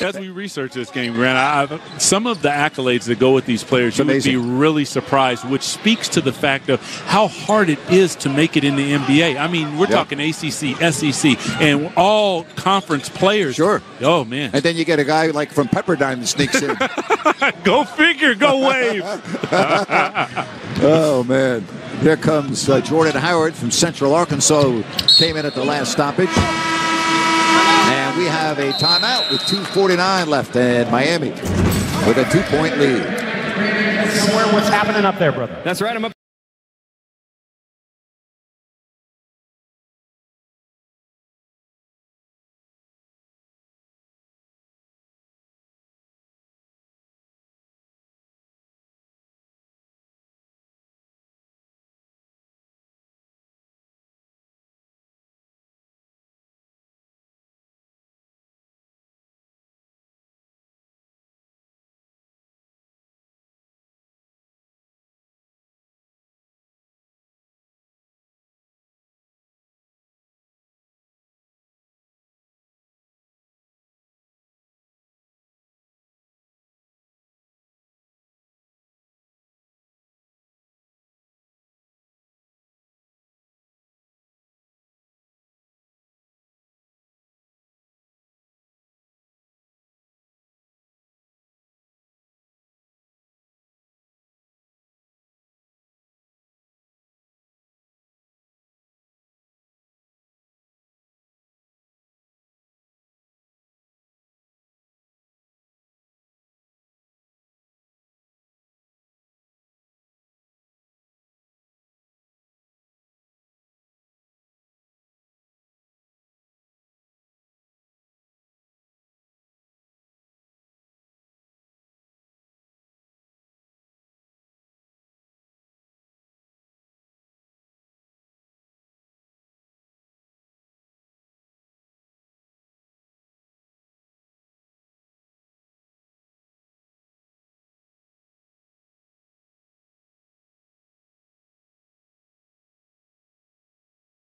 as we research this game, Grant, some of the accolades that go with these players, you would be really surprised, which speaks to the fact of how hard it is to make it in the NBA. I mean, we're talking ACC, SEC, and all conference players. Sure. Oh, man. And then you get a guy like from Pepperdine that sneaks in. Go figure. Go Wave. Oh, man. Here comes Jordan Howard from Central Arkansas, who came in at the last stoppage. And we have a timeout with 2:49 left, and Miami with a 2-point lead. Somewhere, what's happening up there, brother? That's right. I'm up.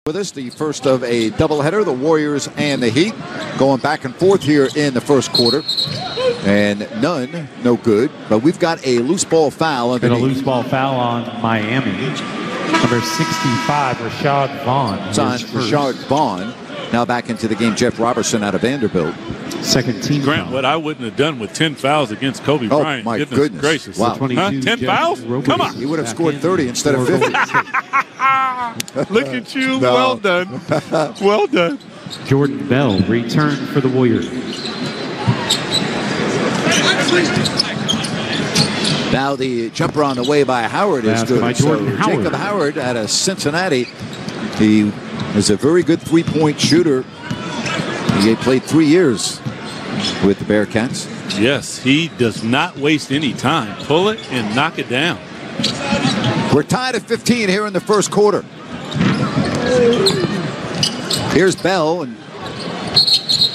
With us, the first of a doubleheader, the Warriors and the Heat, going back and forth here in the first quarter. And none, no good. But we've got a loose ball foul. Got a loose ball foul on Miami. Number 65, Rashad Vaughn. It's on Rashad Vaughn. Now back into the game, Jeff Robertson out of Vanderbilt. Second team. Grant, what I wouldn't have done with 10 fouls against Kobe Bryant. Oh, my goodness. Gracious. Wow. 10 fouls? Come on. He would have scored 30 instead of 50. Look at you. No. Well done. Well done. Jordan Bell returned for the Warriors. Now the jumper on the way by Howard is good. So Jacob Howard out of Cincinnati. He is a very good three-point shooter. He played 3 years with the Bearcats. Yes, he does not waste any time. Pull it and knock it down. We're tied at 15 here in the first quarter. Here's Bell, and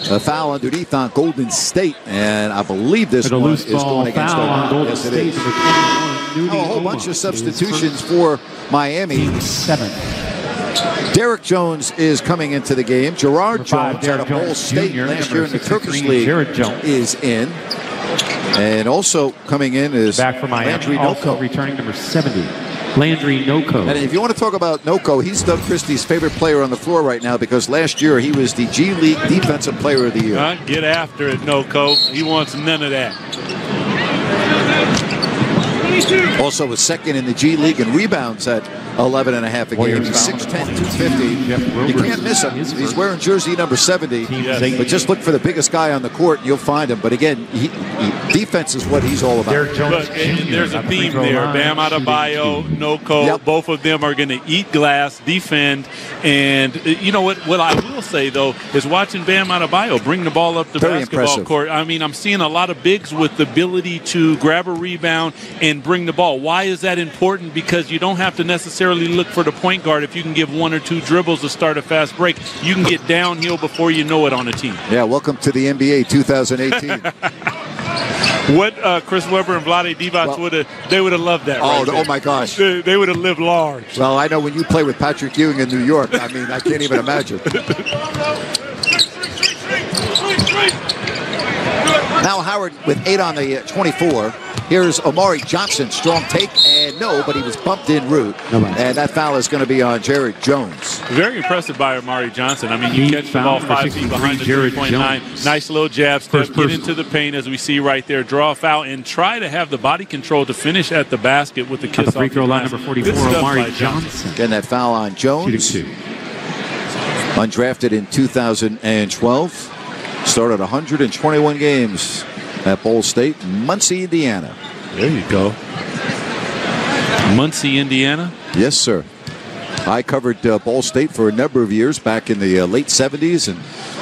a foul underneath on Golden State, and I believe this one is going against Golden State. A whole bunch of substitutions for Miami. 7. Derek Jones is coming into the game. Gerard Jones out of Ball State last year in the Turkish League is in. And also coming in is back for Miami, also returning number 70, Landry Noko. And if you want to talk about Noko, he's Doug Christie's favorite player on the floor right now because last year he was the G League Defensive Player of the Year. Get after it, Noko. He wants none of that. Also was second in the G League in rebounds at 11.5 a game. He's 6'10", 250. You can't miss him. He's wearing jersey number 70. Yes. But just look for the biggest guy on the court and you'll find him. But again, defense is what he's all about. Look, and there's a theme there. Bam Adebayo, Noko, both of them are going to eat glass, defend. And you know what I will say, though, is watching Bam Adebayo bring the ball up the basketball court. I mean, I'm seeing a lot of bigs with the ability to grab a rebound and bring the ball. Why is that important? Because you don't have to necessarily look for the point guard. If you can give 1 or 2 dribbles to start a fast break, you can get downhill before you know it on a team. Yeah, welcome to the NBA 2018. What Chris Webber and Vlade Divac would have loved that. Oh my gosh. They would have lived large. Well, I know when you play with Patrick Ewing in New York, I mean, I can't even imagine. Now Howard with 8 on the 24. Here's Omari Johnson, strong take, and no, but he was bumped en route. And that foul is going to be on Jared Jones. Very impressed by Omari Johnson. I mean, you catch the ball 5 feet behind the 3.9. Nice little jab step, get into the paint as we see right there, draw a foul, and try to have the body control to finish at the basket with the kiss off the free throw line, number 44, Omari Johnson. Again, that foul on Jones. Undrafted in 2012. Started 121 games at Ball State, Muncie, Indiana. There you go. Muncie, Indiana? Yes, sir. I covered Ball State for a number of years back in the late 70s, and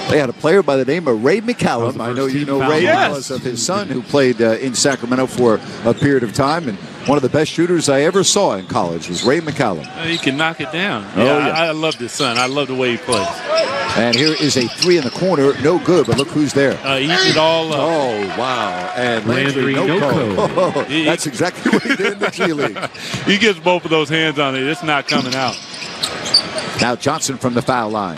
they had a player by the name of Ray McCallum. I know you know Ray because of his son who played in Sacramento for a period of time, and one of the best shooters I ever saw in college was Ray McCallum. He can knock it down. Oh, yeah, yeah. I love his son. I love the way he plays. And here is a 3 in the corner. No good, but look who's there. Eating it all up. Oh, wow. And Landry Noko. That's exactly what he did in the G League. He gets both of those hands on it. It's not coming out. Now Johnson from the foul line.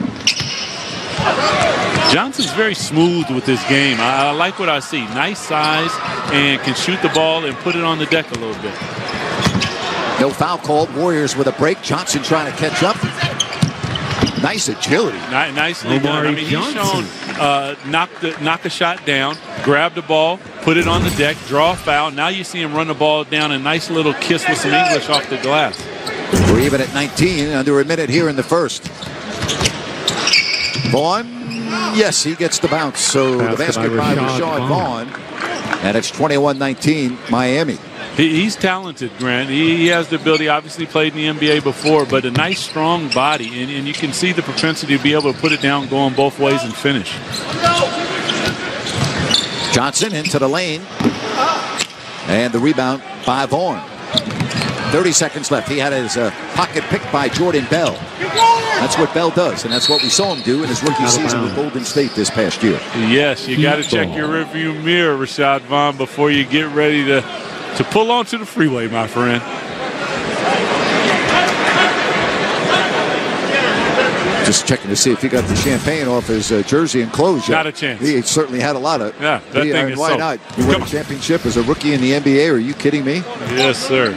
Johnson's very smooth with this game. I like what I see. Nice size and can shoot the ball and put it on the deck a little bit. No foul called. Warriors with a break. Johnson trying to catch up. Nice agility. Nicely done. I mean, he's shown knock a shot down, grab the ball, put it on the deck, draw a foul. Now you see him run the ball down, a nice little kiss with some English off the glass. We're even at 19, under a minute here in the first. Vaughn, yes, he gets the bounce. So the basket by Rashad Vaughn. And it's 21-19, Miami. He's talented, Grant. He has the ability, obviously played in the NBA before, but a nice, strong body. And you can see the propensity to be able to put it down, going both ways, and finish. Johnson into the lane. And the rebound by Vaughn. 30 seconds left. He had his pocket picked by Jordan Bell. That's what Bell does, and that's what we saw him do in his rookie season with Golden State this past year. Yes, you got to check your rearview mirror, Rashad Vaughn, before you get ready to pull onto the freeway, my friend. Just checking to see if he got the champagne off his jersey and clothes yet. Not a chance. He certainly had a lot of. Yeah, that thing is why not? You win a championship as a rookie in the NBA? Are you kidding me? Yes, sir.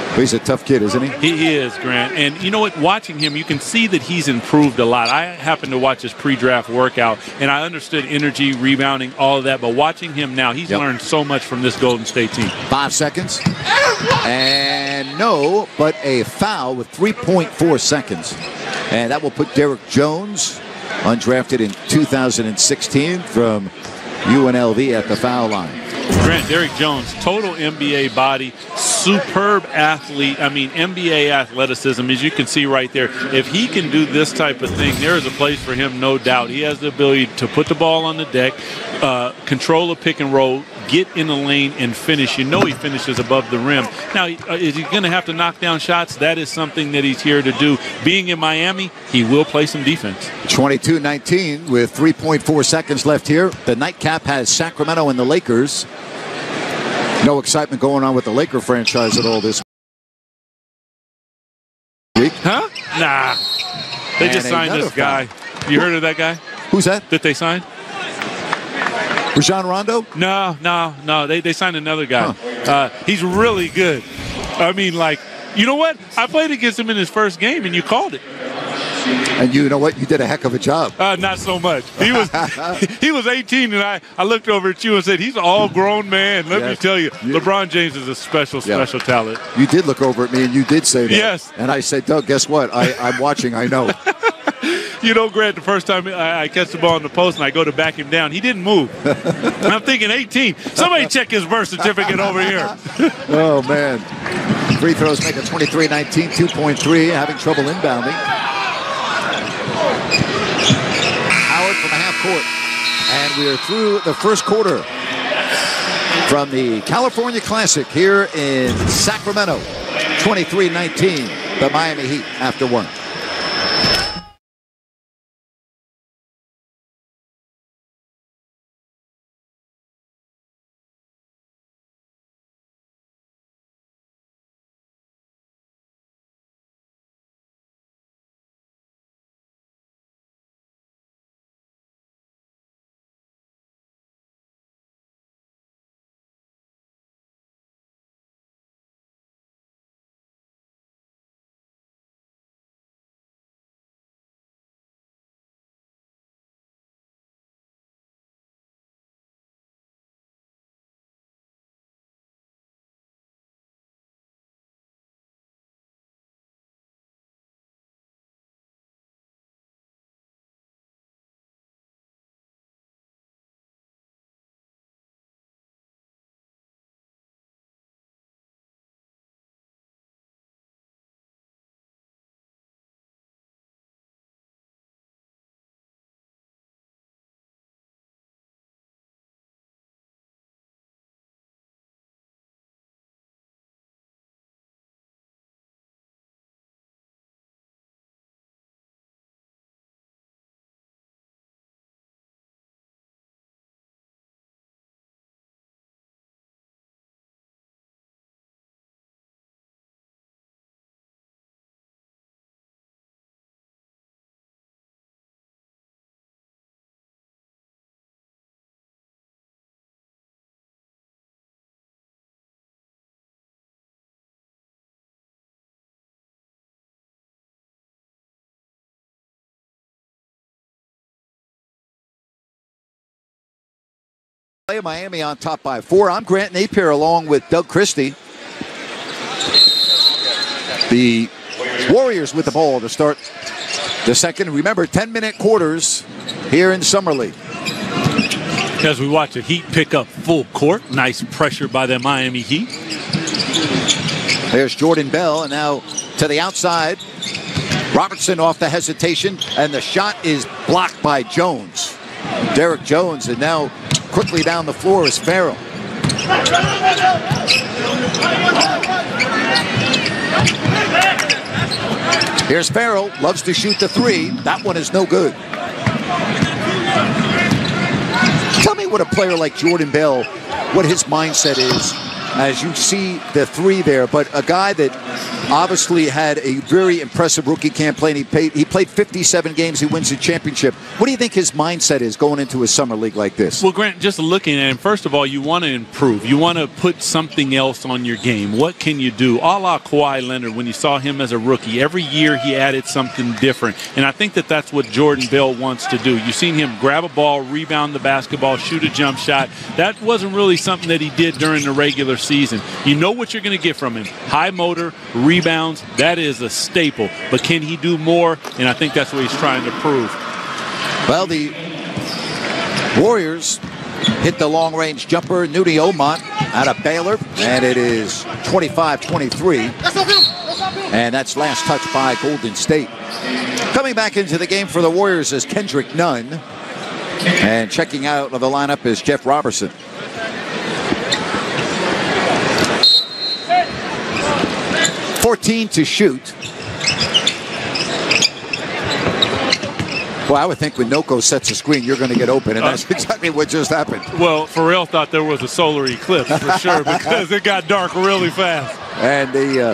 But he's a tough kid, isn't he? He is, Grant. And you know what? Watching him, you can see that he's improved a lot. I happened to watch his pre-draft workout, and I understood energy, rebounding, all of that. But watching him now, he's learned so much from this Golden State team. 5 seconds. And no, but a foul with 3.4 seconds. And that will put Derek Jones, undrafted in 2016 from UNLV, at the foul line. Grant, Derek Jones, total NBA body, superb athlete. I mean, NBA athleticism, as you can see right there. If he can do this type of thing, there is a place for him, no doubt. He has the ability to put the ball on the deck, control a pick and roll, get in the lane, and finish. You know he finishes above the rim. Now, is he going to have to knock down shots? That is something that he's here to do. Being in Miami, he will play some defense. 22-19 with 3.4 seconds left here. The nightcap has Sacramento and the Lakers. No excitement going on with the Laker franchise at all this week. Huh? Nah. They just signed this guy. You heard of that guy? Who's that? That they signed? Rajon Rondo? No. They signed another guy. Huh. He's really good. I mean, like, you know what? I played against him in his first game, and you called it. And you know what? You did a heck of a job. Not so much. He was 18, and I looked over at you and said, he's an all-grown man. Let me tell you, LeBron James is a special talent. You did look over at me, and you did say that. Yes. And I said, Doug, guess what? I'm watching. I know. You know, Grant, the first time I catch the ball in the post and I go to back him down, he didn't move. I'm thinking 18. Somebody check his birth certificate over here. Oh, man. Free throws make it 23-19, 2.3, having trouble inbounding. Howard from the half court. And we are through the first quarter from the California Classic here in Sacramento. 23-19, the Miami Heat after one. Miami on top by 4. I'm Grant Napier along with Doug Christie. The Warriors with the ball to start the second. Remember, 10-minute quarters here in Summer League. As we watch the Heat pick up full court. Nice pressure by the Miami Heat. There's Jordan Bell, and now to the outside. Robertson off the hesitation, and the shot is blocked by Jones. Derek Jones, and now quickly down the floor is Farrell. Here's Farrell, loves to shoot the three. That one is no good. Tell me what a player like Jordan Bell, what his mindset is as you see the three there, but a guy that obviously had a very impressive rookie campaign. He played 57 games. He wins the championship. What do you think his mindset is going into a summer league like this? Well, Grant, just looking at him, first of all, you want to improve. You want to put something else on your game. What can you do? A la Kawhi Leonard, when you saw him as a rookie, every year he added something different. And I think that that's what Jordan Bell wants to do. You've seen him grab a ball, rebound the basketball, shoot a jump shot. That wasn't really something that he did during the regular season. You know what you're going to get from him. High motor, rebounds, that is a staple. But can he do more? And I think that's what he's trying to prove. Well, the Warriors hit the long-range jumper, Nudie Omot, out of Baylor, and it is 25-23. And that's last touch by Golden State. Coming back into the game for the Warriors is Kendrick Nunn. And checking out of the lineup is Jeff Robertson. 14 to shoot. Well, I would think when Noko sets a screen, you're going to get open, and that's exactly what just happened. Well, Pharrell thought there was a solar eclipse for sure because it got dark really fast. And the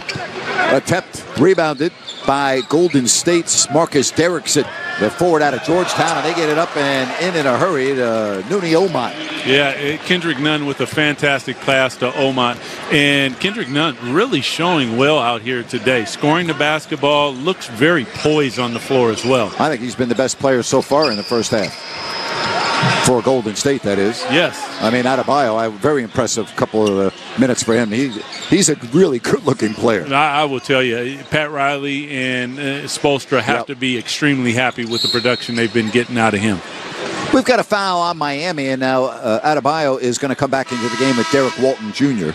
attempt rebounded by Golden State's Marcus Derrickson, the forward out of Georgetown, and they get it up and in a hurry to Nudie Omot. Yeah, Kendrick Nunn with a fantastic pass to Omot. And Kendrick Nunn really showing well out here today. Scoring the basketball, looks very poised on the floor as well. I think he's been the best player so far in the first half. For Golden State, that is. Yes. I mean, Adebayo, very impressive couple of minutes for him. He's a really good-looking player. I will tell you, Pat Riley and Spoelstra have to be extremely happy with the production they've been getting out of him. We've got a foul on Miami, and now Adebayo is going to come back into the game with Derek Walton Jr.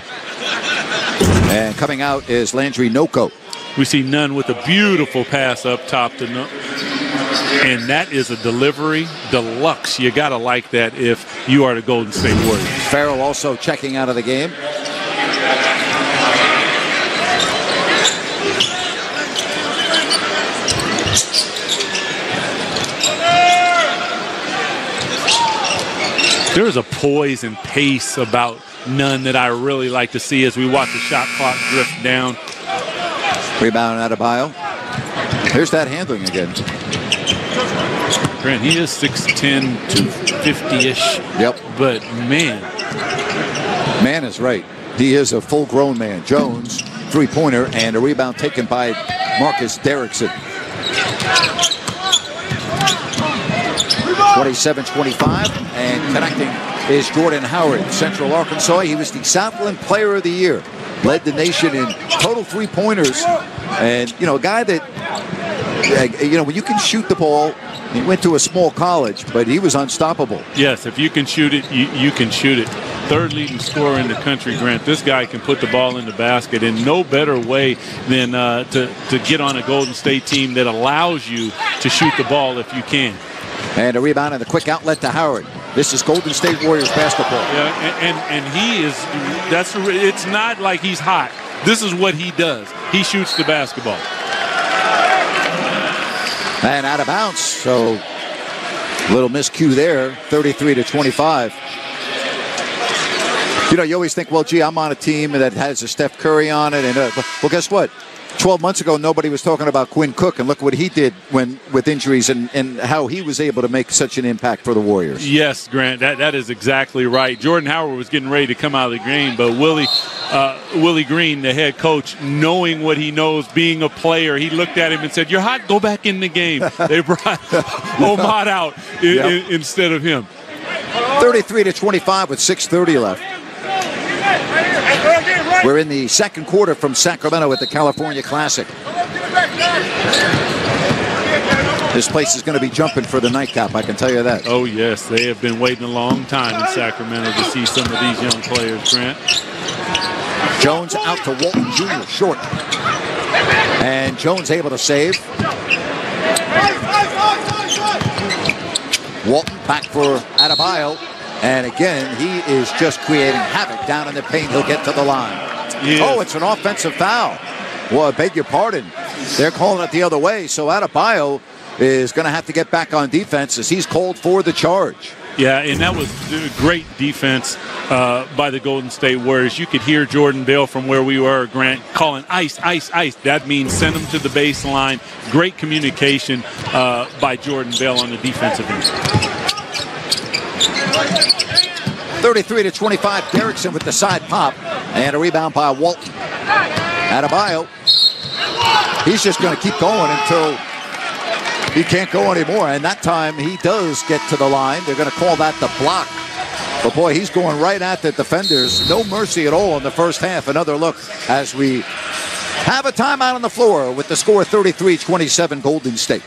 And coming out is Landry Noko. We see Nunn with a beautiful pass up top to and that is a delivery deluxe. You got to like that if you are the Golden State Warriors. Farrell also checking out of the game. There's a poise and pace about Nunn that I really like to see as we watch the shot clock drift down. Rebound Adebayo. Here's that handling again. Grant, he is 6'10", 250-ish. Yep. But, man is right. He is a full-grown man. Jones, three-pointer, and a rebound taken by Marcus Derrickson. 27-25, and connecting is Jordan Howard, Central Arkansas. He was the Southland Player of the Year. Led the nation in total three-pointers. And, a guy that, when you can shoot the ball, he went to a small college, but he was unstoppable. Yes, if you can shoot it, you can shoot it. Third leading scorer in the country, Grant. This guy can put the ball in the basket in no better way than to get on a Golden State team that allows you to shoot the ball if you can. And a rebound and a quick outlet to Howard. This is Golden State Warriors basketball. Yeah, and he is, it's not like he's hot. This is what he does. He shoots the basketball. And out of bounds, so a little miscue there, 33-25. You always think, well, gee, I'm on a team that has a Steph Curry on it. And well, guess what? 12 months ago, nobody was talking about Quinn Cook, and look what he did with injuries and how he was able to make such an impact for the Warriors. Yes, Grant, that is exactly right. Jordan Howard was getting ready to come out of the game, but Willie Green, the head coach, knowing what he knows, being a player, he looked at him and said, "You're hot, go back in the game." They brought Omot out instead of him. 33-25 with 6:30 left. We're in the second quarter from Sacramento at the California Classic. This place is going to be jumping for the nightcap, I can tell you that. Oh, yes. They have been waiting a long time in Sacramento to see some of these young players, Grant. Jones out to Walton Jr. short. And Jones able to save. Walton back for Adebayo. And again, he is just creating havoc down in the paint. He'll get to the line. Yes. Oh, it's an offensive foul. Well, I beg your pardon. They're calling it the other way. So Adebayo is going to have to get back on defense as he's called for the charge. Yeah, and that was great defense by the Golden State Warriors. You could hear Jordan Bell from where we were, Grant, calling ice, ice, ice. That means send them to the baseline. Great communication by Jordan Bell on the defensive end. 33-25, Derrickson with the side pop. And a rebound by Walton. Adebayo. He's just going to keep going until he can't go anymore. And that time he does get to the line. They're going to call that the block. But boy, he's going right at the defenders. No mercy at all in the first half. Another look as we have a timeout on the floor with the score 33-27 Golden State.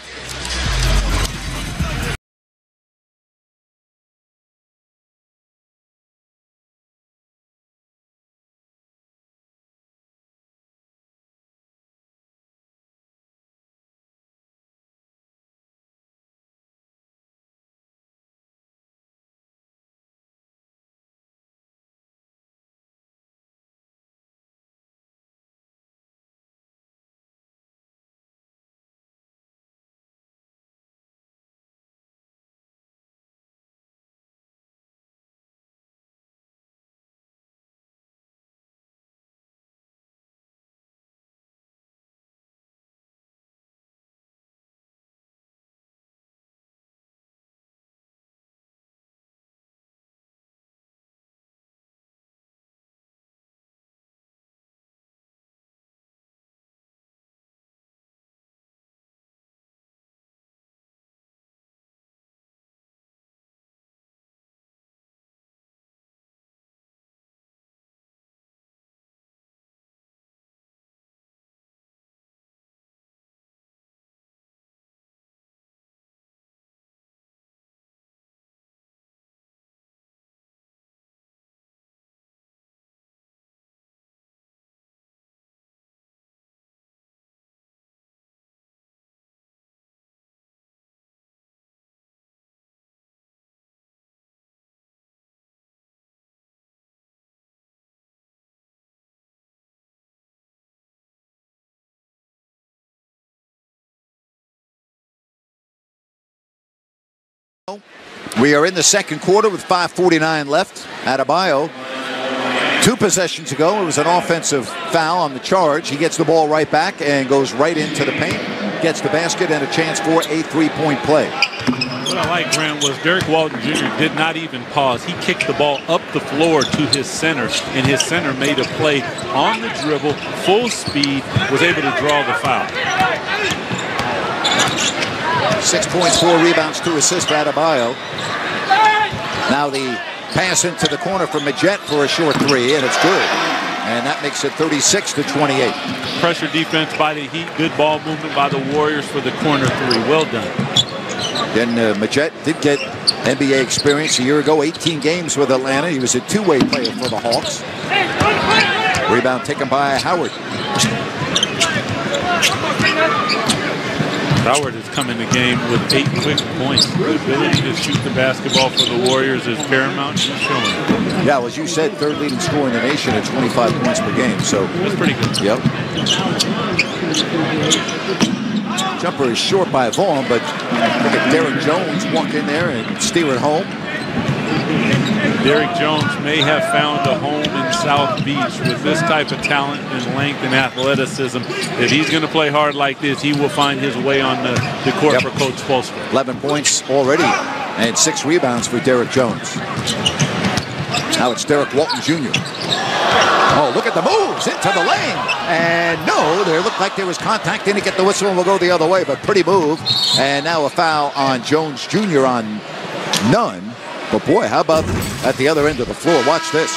We are in the second quarter with 5:49 left. Adebayo, 2 possessions ago, it was an offensive foul on the charge. He gets the ball right back and goes right into the paint, gets the basket and a chance for a 3-point play. What I like, Grant, was Derek Walton Jr. did not even pause. He kicked the ball up the floor to his center, and his center made a play on the dribble, full speed, was able to draw the foul. 6 points, 4 rebounds, 2 assists for Adebayo. Now the pass into the corner for Majette for a short 3, and it's good. And that makes it 36-28. Pressure defense by the Heat. Good ball movement by the Warriors for the corner 3. Well done. Then Majette did get NBA experience a year ago, 18 games with Atlanta. He was a two-way player for the Hawks. Rebound taken by Howard. Howard has come in the game with 8 quick points. The ability to shoot the basketball for the Warriors is paramount. He's showing. Yeah, well, as you said, third leading scorer in the nation at 25 points per game. So that's pretty good. Yep. Jumper is short by Vaughn, but look at Derrick Jones walk in there and steer it home. Derrick Jones may have found a home in South Beach with this type of talent and length and athleticism. If he's going to play hard like this, he will find his way on the court for Coach Spoelstra. 11 points already and 6 rebounds for Derrick Jones. Now it's Derek Walton Jr. Oh, look at the moves into the lane. And no, there looked like there was contact. Didn't get the whistle and will go the other way, but pretty move. And now a foul on Jones Jr. on Nunn. But boy, how about at the other end of the floor? Watch this.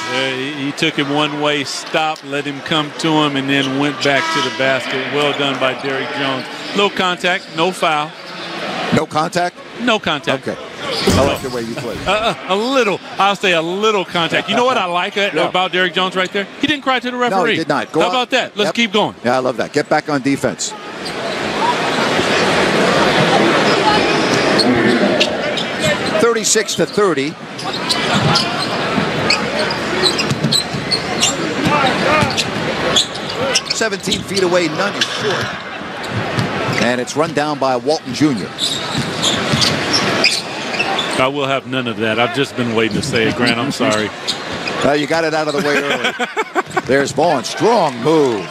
He took him one way, stopped, let him come to him, and then went back to the basket. Well done by Derrick Jones. Low contact, no foul. No contact? No contact. Okay. I like the way you play. A little. I'll say a little contact. You know what I like about Derrick Jones right there? He didn't cry to the referee. No, he did not. How about that? Let's keep going. Yeah, I love that. Get back on defense. (36-30). 17 feet away, Nunn is short. And it's run down by Walton Jr. I will have none of that. I've just been waiting to say it, Grant. I'm sorry. Well, you got it out of the way early. There's Vaughn. Strong move.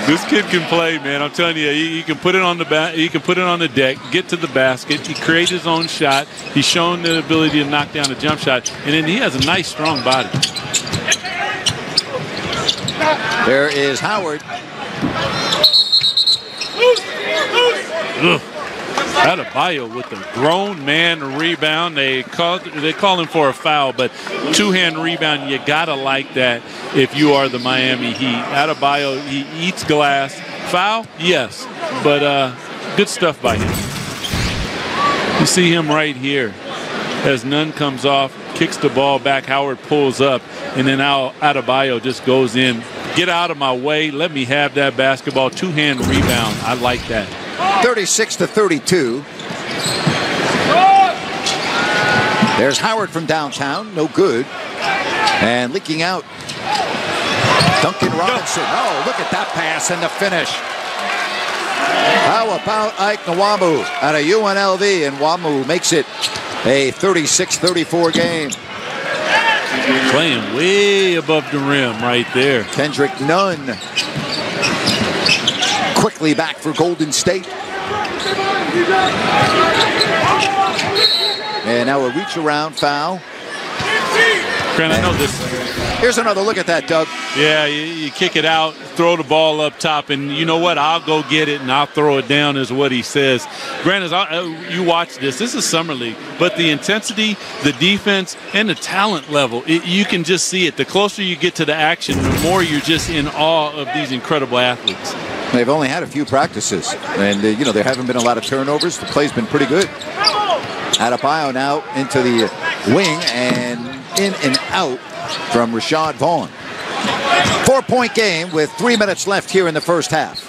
This kid can play, man. I'm telling you, he can put it on the he can put it on the deck, get to the basket. He creates his own shot. He's shown the ability to knock down a jump shot, and then he has a nice, strong body. There is Howard. Adebayo with the grown man rebound. They call him for a foul, but two-hand rebound, you gotta like that if you are the Miami Heat. Adebayo, he eats glass. Foul, yes, but good stuff by him. You see him right here as Nunn comes off, kicks the ball back. Howard pulls up, and then Adebayo just goes in. Get out of my way. Let me have that basketball. Two-hand rebound. I like that. 36-32. There's Howard from downtown. No good. And leaking out. Duncan Robinson. Oh, look at that pass and the finish. How about Ike Nwamu out of UNLV? And Nwamu makes it a 36-34 game. Playing way above the rim right there. Kendrick Nunn quickly back for Golden State. And now a reach around foul. Grant, I know this. Here's another look at that, Doug. Yeah, you kick it out, throw the ball up top, and you know what? I'll go get it and I'll throw it down is what he says. Grant, as you watch this is Summer League, but the intensity, the defense, and the talent level, you can just see it. The closer you get to the action, the more you're just in awe of these incredible athletes. They've only had a few practices, and there haven't been a lot of turnovers. The play's been pretty good. Adebayo now into the wing and in and out from Rashad Vaughn. 4-point game with 3 minutes left here in the first half.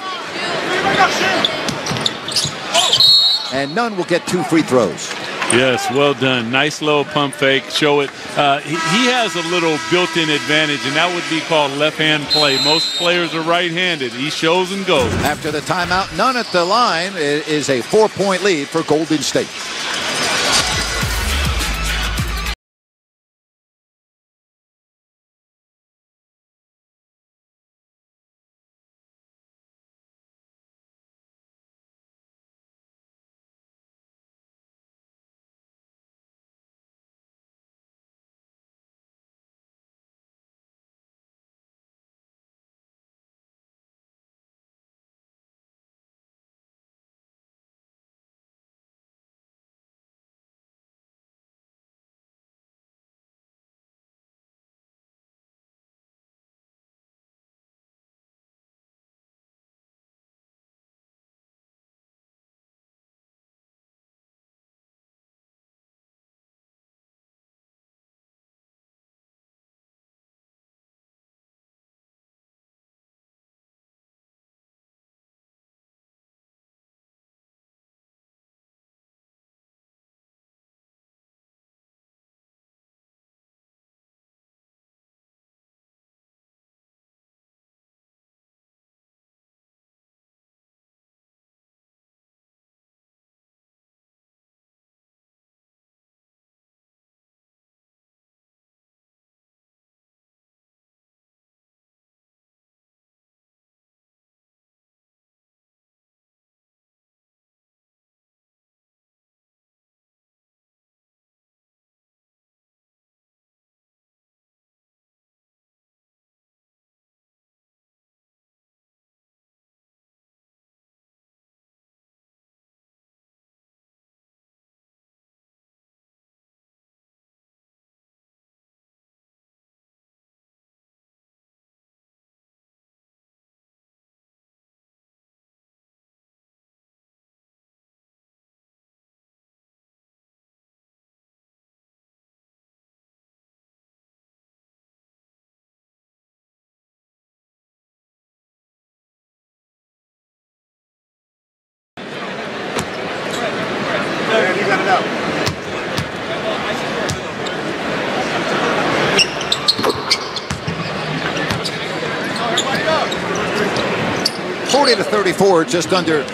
And Nunn will get 2 free throws. Yes, well done. Nice little pump fake. Show it. He has a little built-in advantage, and that would be called left-hand play. Most players are right-handed. He shows and goes. After the timeout, Nunn at the line. It is a 4-point lead for Golden State. 40-34, just under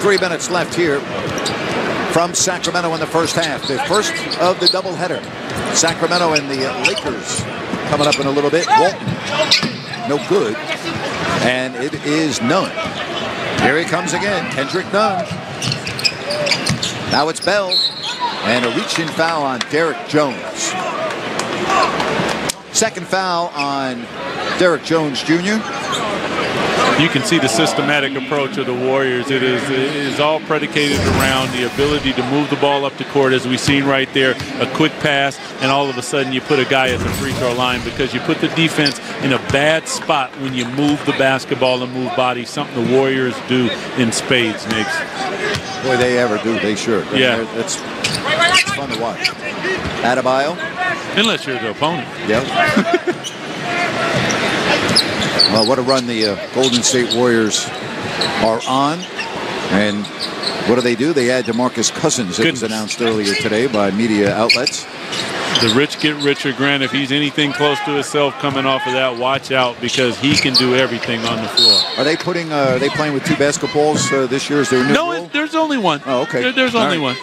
3 minutes left here from Sacramento in the first half. The first of the doubleheader. Sacramento and the Lakers coming up in a little bit. Walton, no good. And it is Nunn. Here he comes again, Kendrick Nunn. Now it's Bell. And a reach-in foul on Derek Jones. Second foul on Derek Jones Jr. You can see the systematic approach of the Warriors. It is all predicated around the ability to move the ball up the court, as we've seen right there, a quick pass, and all of a sudden you put a guy at the free throw line because you put the defense in a bad spot when you move the basketball and move bodies, something the Warriors do in spades, Nix. Boy, they ever do. They sure. Yeah. It's fun to watch. Adebayo. Unless you're the opponent. Yeah. Well, what a run the Golden State Warriors are on. And what do? They add DeMarcus Cousins. It was announced earlier today by media outlets. The rich get richer, Grant. If he's anything close to himself coming off of that, watch out, because he can do everything on the floor. Are they putting? Are they playing with two basketballs this year? Is there a new rule? There's only one. Oh, okay. There's only one.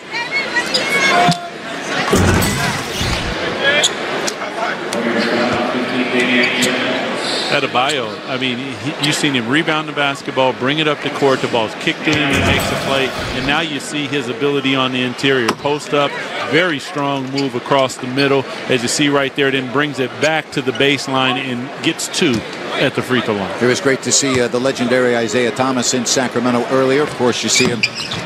Adebayo, I mean, you've seen him rebound the basketball, bring it up the court, the ball's kicked in and he makes a play, and now you see his ability on the interior. Post up, very strong move across the middle, as you see right there, then brings it back to the baseline and gets two at the free throw line. It was great to see the legendary Isaiah Thomas in Sacramento earlier. Of course, you see him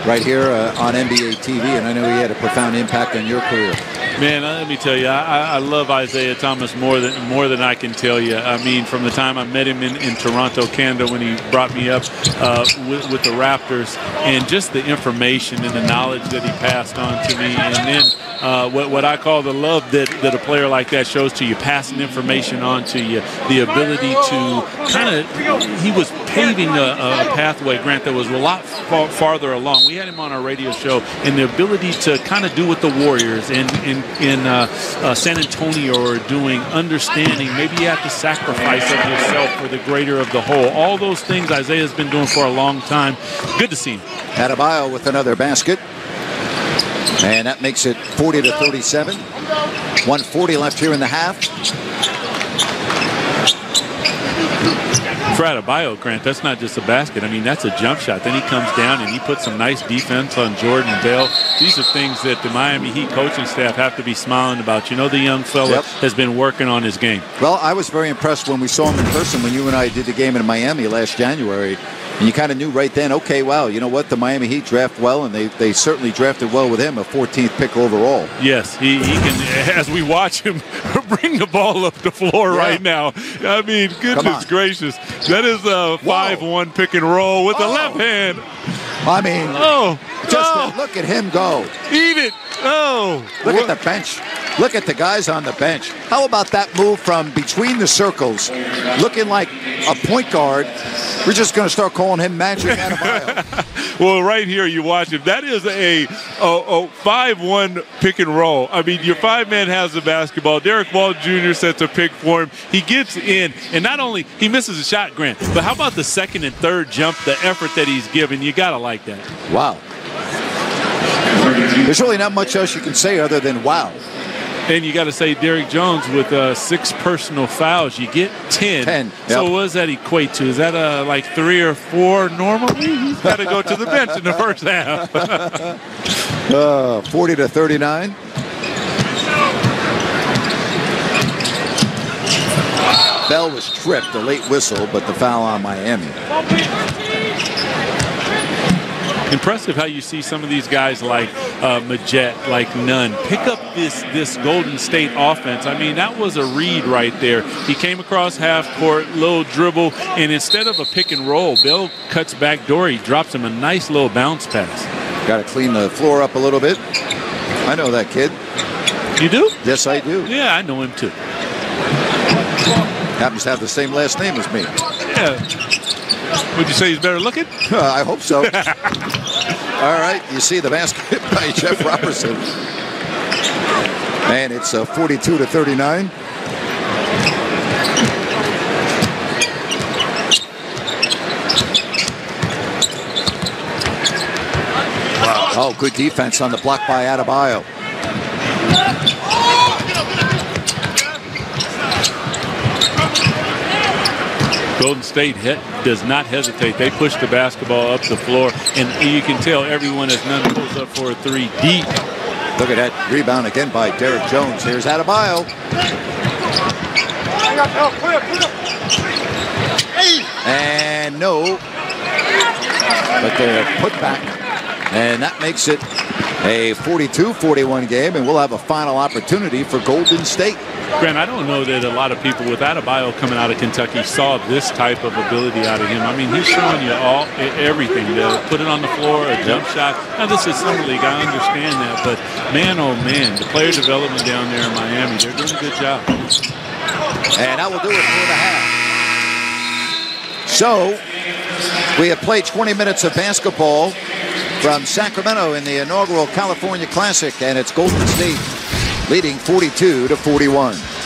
right here on NBA TV, and I know he had a profound impact on your career. Man, let me tell you, I love Isaiah Thomas more than I can tell you. I mean, from the time I met him in Toronto, Canada, when he brought me up with the Raptors, and just the information and the knowledge that he passed on to me, and then what I call the love that a player like that shows to you, passing information on to you, the ability to kind of, he was paving a pathway, Grant, that was a lot farther along. We had him on our radio show, and the ability to kind of do what the Warriors in San Antonio are doing, understanding maybe you have to sacrifice of yourself for the greater of the whole. All those things Isaiah's been doing for a long time. Good to see him. Adebayo with another basket. And that makes it 40-37. 1:40 left here in the half. For Adebayo, Grant, that's not just a basket. I mean, that's a jump shot. Then he comes down and he puts some nice defense on Jordan Bell. These are things that the Miami Heat coaching staff have to be smiling about. You know, the young fella has been working on his game. Well, I was very impressed when we saw him in person when you and I did the game in Miami last January. And you kind of knew right then, okay, wow, you know what? The Miami Heat draft well, and they certainly drafted well with him, a 14th pick overall. Yes, he can, as we watch him bring the ball up the floor right now. I mean, goodness gracious. That is a 5-1 pick and roll with the left hand. I mean, just look at him go. Eat it. Look at the bench. Look at the guys on the bench. How about that move from between the circles, looking like a point guard? We're just going to start calling him Magic Adebayo. Well, right here you watch him. That is a 5-1 pick and roll. I mean, your five-man has the basketball. Derek Wall Jr. sets a pick for him. He gets in, and not only he misses a shot, Grant, but how about the second and third jump, the effort that he's given? You got to like that. Wow. There's really not much else you can say other than wow. And you got to say Derek Jones with 6 personal fouls. You get 10. 10. Yep. So what does that equate to? Is that like 3 or 4 normally? He's got to go to the bench in the first half. 40-39. Bell was tripped, a late whistle, but the foul on Miami. Impressive how you see some of these guys like Majet, like Nunn, pick up this Golden State offense. I mean, that was a read right there. He came across half court, little dribble, and instead of a pick and roll, Bell cuts back door. He drops him a nice little bounce pass. Got to clean the floor up a little bit. I know that kid. You do? Yes, I do. Yeah, I know him too. Happens to have the same last name as me. Yeah. Would you say he's better looking? I hope so. All right, you see the basket by Jeff Robertson. And it's 42-39. Oh, good defense on the block by Adebayo. Golden State does not hesitate. They push the basketball up the floor, and you can tell everyone as none pulls up for a three deep. Look at that rebound again by Derek Jones. Here's Adebayo. And no. But they're put back. And that makes it a 42-41 game, and we'll have a final opportunity for Golden State. Grant, I don't know that a lot of people with Adebayo coming out of Kentucky saw this type of ability out of him. I mean, he's showing you everything. To put it on the floor, a jump shot. Now, this is summer league. I understand that. But, man, oh, man, the player development down there in Miami, they're doing a good job. And that will do it for the half. So, we have played 20 minutes of basketball from Sacramento in the inaugural California Classic, and it's Golden State leading 42-41.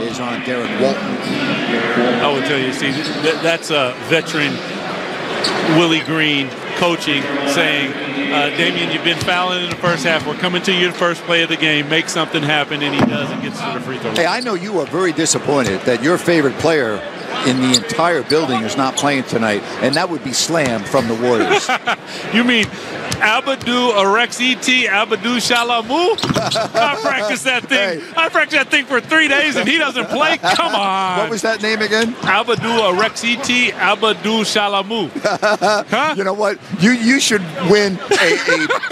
is on Derek Walton. I will tell you, see, that's a veteran Willie Green coaching saying, Damian, you've been fouling in the first half. We're coming to you the first play of the game. Make something happen, and he does and gets to the free throw line. Hey, I know you are very disappointed that your favorite player in the entire building is not playing tonight, and that would be Slam from the Warriors. You mean Abadou Arexiti Abadou Shalamu? I practiced that thing. Hey. I practiced that thing for 3 days, and he doesn't play? Come on. What was that name again? Abadou Arexiti Abadou Shalamu. Huh? You know what? You should win a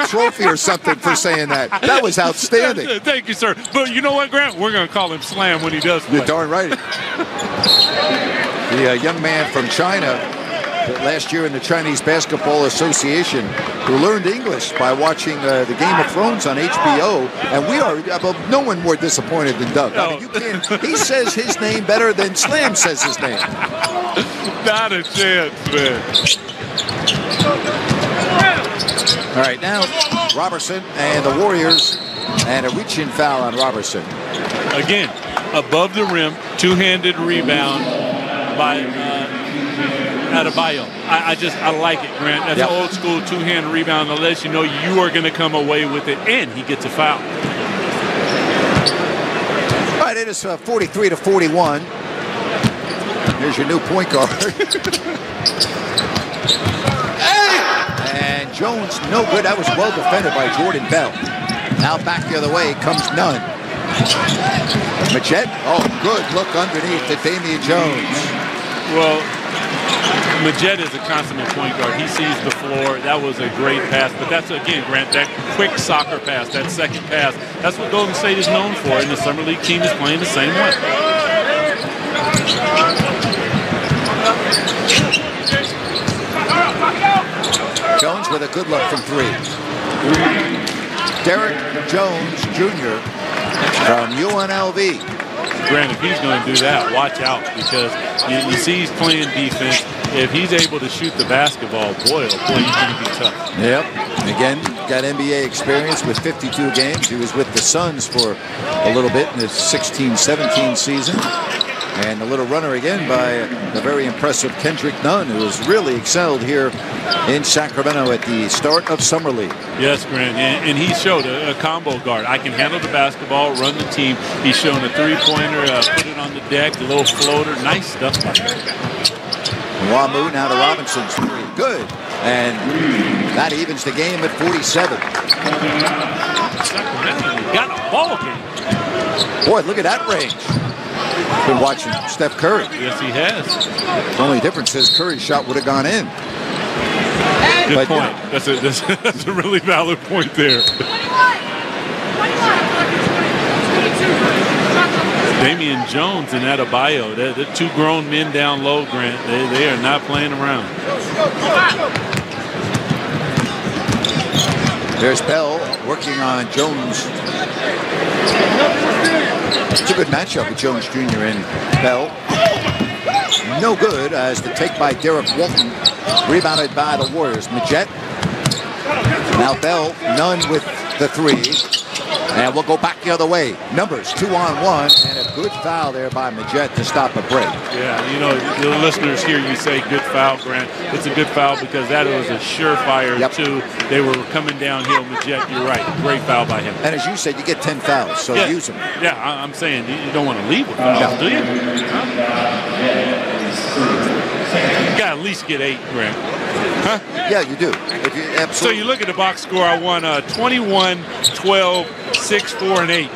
trophy or something for saying that. That was outstanding. Thank you, sir. But you know what, Grant? We're going to call him Slam when he does play. You're darn right. The young man from China last year in the Chinese Basketball Association who learned English by watching the Game of Thrones on HBO, and we are no one more disappointed than Doug. No. I mean, you can't. He says his name better than Slam says his name. Not a chance, man. All right, now Robertson and the Warriors, and a reach-in foul on Robertson. Again, above the rim, two-handed rebound by Adebayo. I like it, Grant. That's an old school two-hand rebound that lets you know you are going to come away with it, and he gets a foul. All right, it is 43-41. Here's your new point guard. And Jones, no good. That was well defended by Jordan Bell. Now back the other way comes Nunn. Majette, good look underneath to Damian Jones. Well, Majette is a consummate point guard. He sees the floor. That was a great pass. But that's, again, Grant, that quick soccer pass, that second pass, that's what Golden State is known for. And the Summer League team is playing the same way. Jones with a good look from three. Derek Jones Jr. from UNLV. Grant, if he's going to do that, watch out, because you see he's playing defense. If he's able to shoot the basketball, boy, he's going to be tough. Yep. Again, got NBA experience with 52 games. He was with the Suns for a little bit in his 16-17 season. And a little runner again by the very impressive Kendrick Nunn, who has really excelled here in Sacramento at the start of Summer League. Yes, Grant, and he showed a combo guard. I can handle the basketball, run the team. He's shown a three-pointer, put it on the deck, a little floater. Nice stuff by him. Wamu now to Robinson's three. Good. And that evens the game at 47. Sacramento got a ball game. Boy, look at that range. Been watching Steph Curry. Yes, he has. The only difference is Curry's shot would have gone in. Good point. That's a really valid point there. Damian Jones and Adebayo, they're two grown men down low, Grant. They are not playing around. There's Bell working on Jones. It's a good matchup with Jones Jr. and Bell. No good as the take by Derek Walton. Rebounded by the Warriors. Majette. Now Bell, Nunn with the three. And we'll go back the other way. Numbers 2-on-1, and a good foul there by Majette to stop a break. Yeah, you know, the listeners hear you say good foul, Grant. It's a good foul because that was a surefire, too. They were coming downhill. Majette, you're right. Great foul by him. And as you said, you get 10 fouls, so use them. Yeah, I'm saying you don't want to leave with fouls, do you? You got to at least get 8, Grant. Huh? Yeah, you do. So you look at the box score, I won 21, 12, 6, 4, and 8.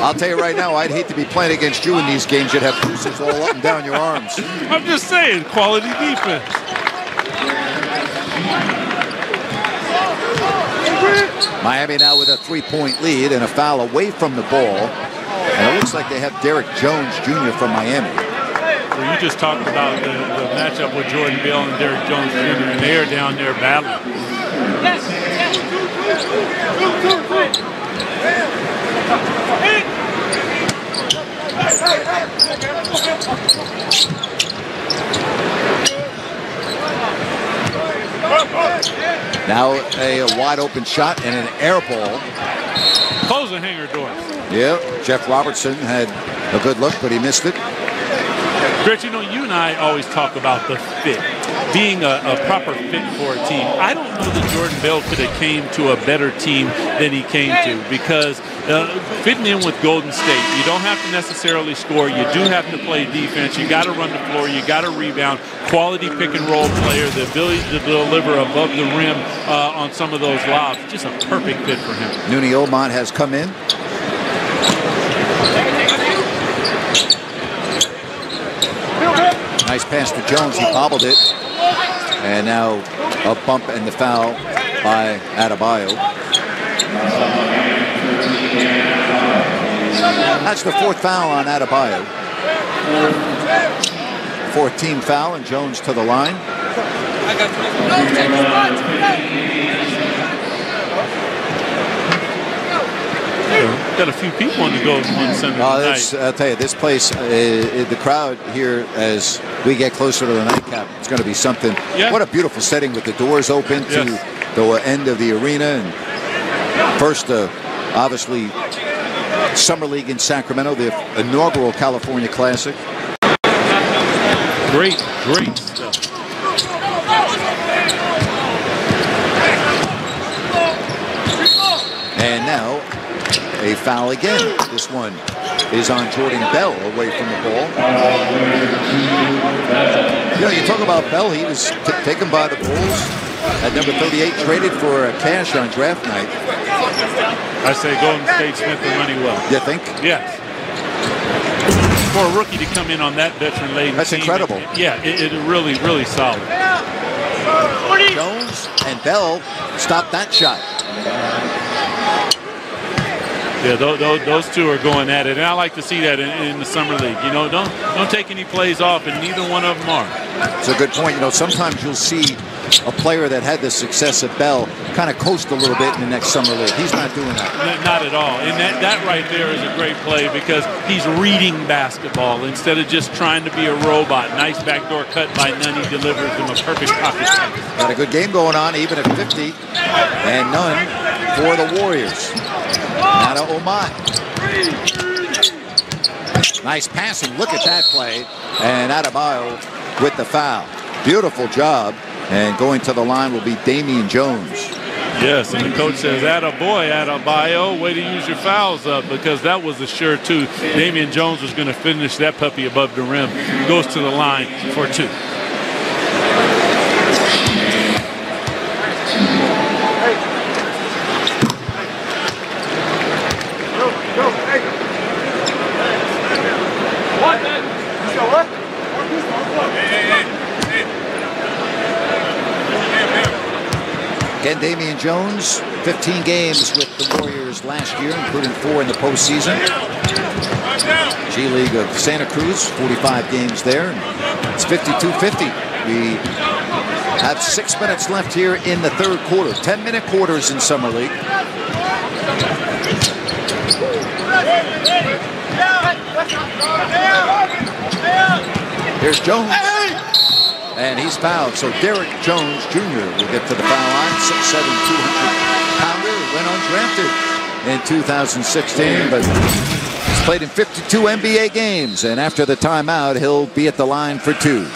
I'll tell you right now, I'd hate to be playing against you in these games. You'd have bruises all up and down your arms. I'm just saying, quality defense. Miami now with a three-point lead and a foul away from the ball. And it looks like they have Derek Jones Jr. from Miami. Well, you just talked about the matchup with Jordan Bell and Derek Jones Jr., and they are down there battling. Now a wide open shot and an air ball. Close the hanger door. Yeah, Jeff Robertson had a good look, but he missed it. Gretch, you know, you and I always talk about the fit, being a proper fit for a team. I don't know that Jordan Bell could have came to a better team than he came to, because fitting in with Golden State, you don't have to necessarily score. You do have to play defense. You got to run the floor. You got to rebound. Quality pick and roll player, the ability to deliver above the rim on some of those lobs. Just a perfect fit for him. Nooney Omont has come in. Nice pass to Jones. He bobbled it. And now a bump and the foul by Adebayo. That's the fourth foul on Adebayo. Fourth team foul, and Jones to the line. Got a few people on the go on Sunday night. I'll tell you, this place, the crowd here, as we get closer to the nightcap, it's going to be something. Yeah. What a beautiful setting with the doors open to the end of the arena. And first, obviously, Summer League in Sacramento, the inaugural California Classic. Great stuff. And now a foul again. This one is on Jordan Bell, away from the ball. You know, you talk about Bell. He was taken by the Bulls at number 38, traded for cash on draft night. I say Golden State spent the money well. You think? Yes. For a rookie to come in on that veteran-laden That's team, incredible. It really, really solid. Jones and Bell stopped that shot. Yeah, those two are going at it, and I like to see that in the summer league. You know, don't take any plays off, and neither one of them are. It's a good point. You know, sometimes you'll see a player that had the success at Bell kind of coast a little bit in the next summer league. He's not doing that. Not at all. And that right there is a great play, because he's reading basketball instead of just trying to be a robot. Nice backdoor cut by Nunn. He delivers him a perfect pocket pass. Got a good game going on, even at 50, and none for the Warriors. Now to Omont. Nice passing. Look at that play. And Adebayo with the foul. Beautiful job. And going to the line will be Damian Jones. Yes, and the coach says, attaboy, Adebayo, way to use your fouls up, because that was a sure two. Damian Jones was going to finish that puppy above the rim. Goes to the line for two. Again, Damian Jones, 15 games with the Warriors last year, including 4 in the postseason. G League of Santa Cruz, 45 games there. It's 52-50. We have 6 minutes left here in the third quarter. 10-minute quarters in Summer League. Here's Jones. And he's fouled. So Derek Jones Jr. will get to the foul line. 6'7", 200-pounder. Went undrafted in 2016, but he's played in 52 NBA games. And after the timeout, he'll be at the line for 2.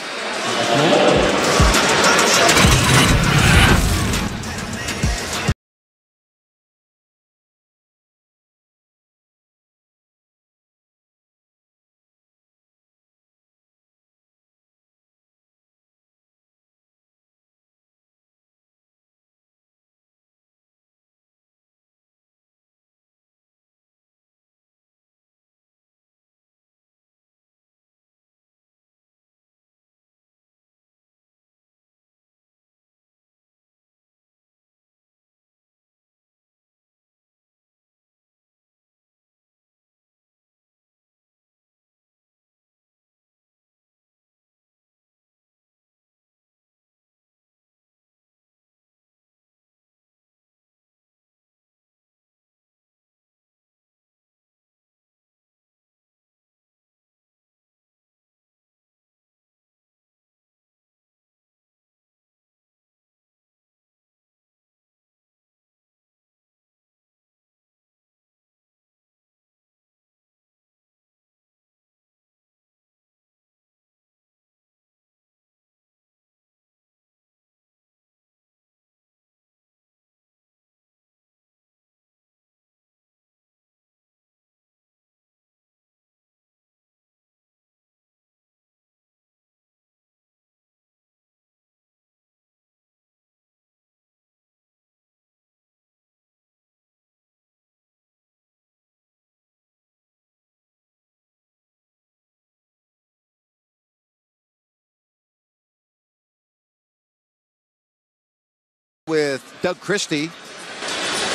With Doug Christie,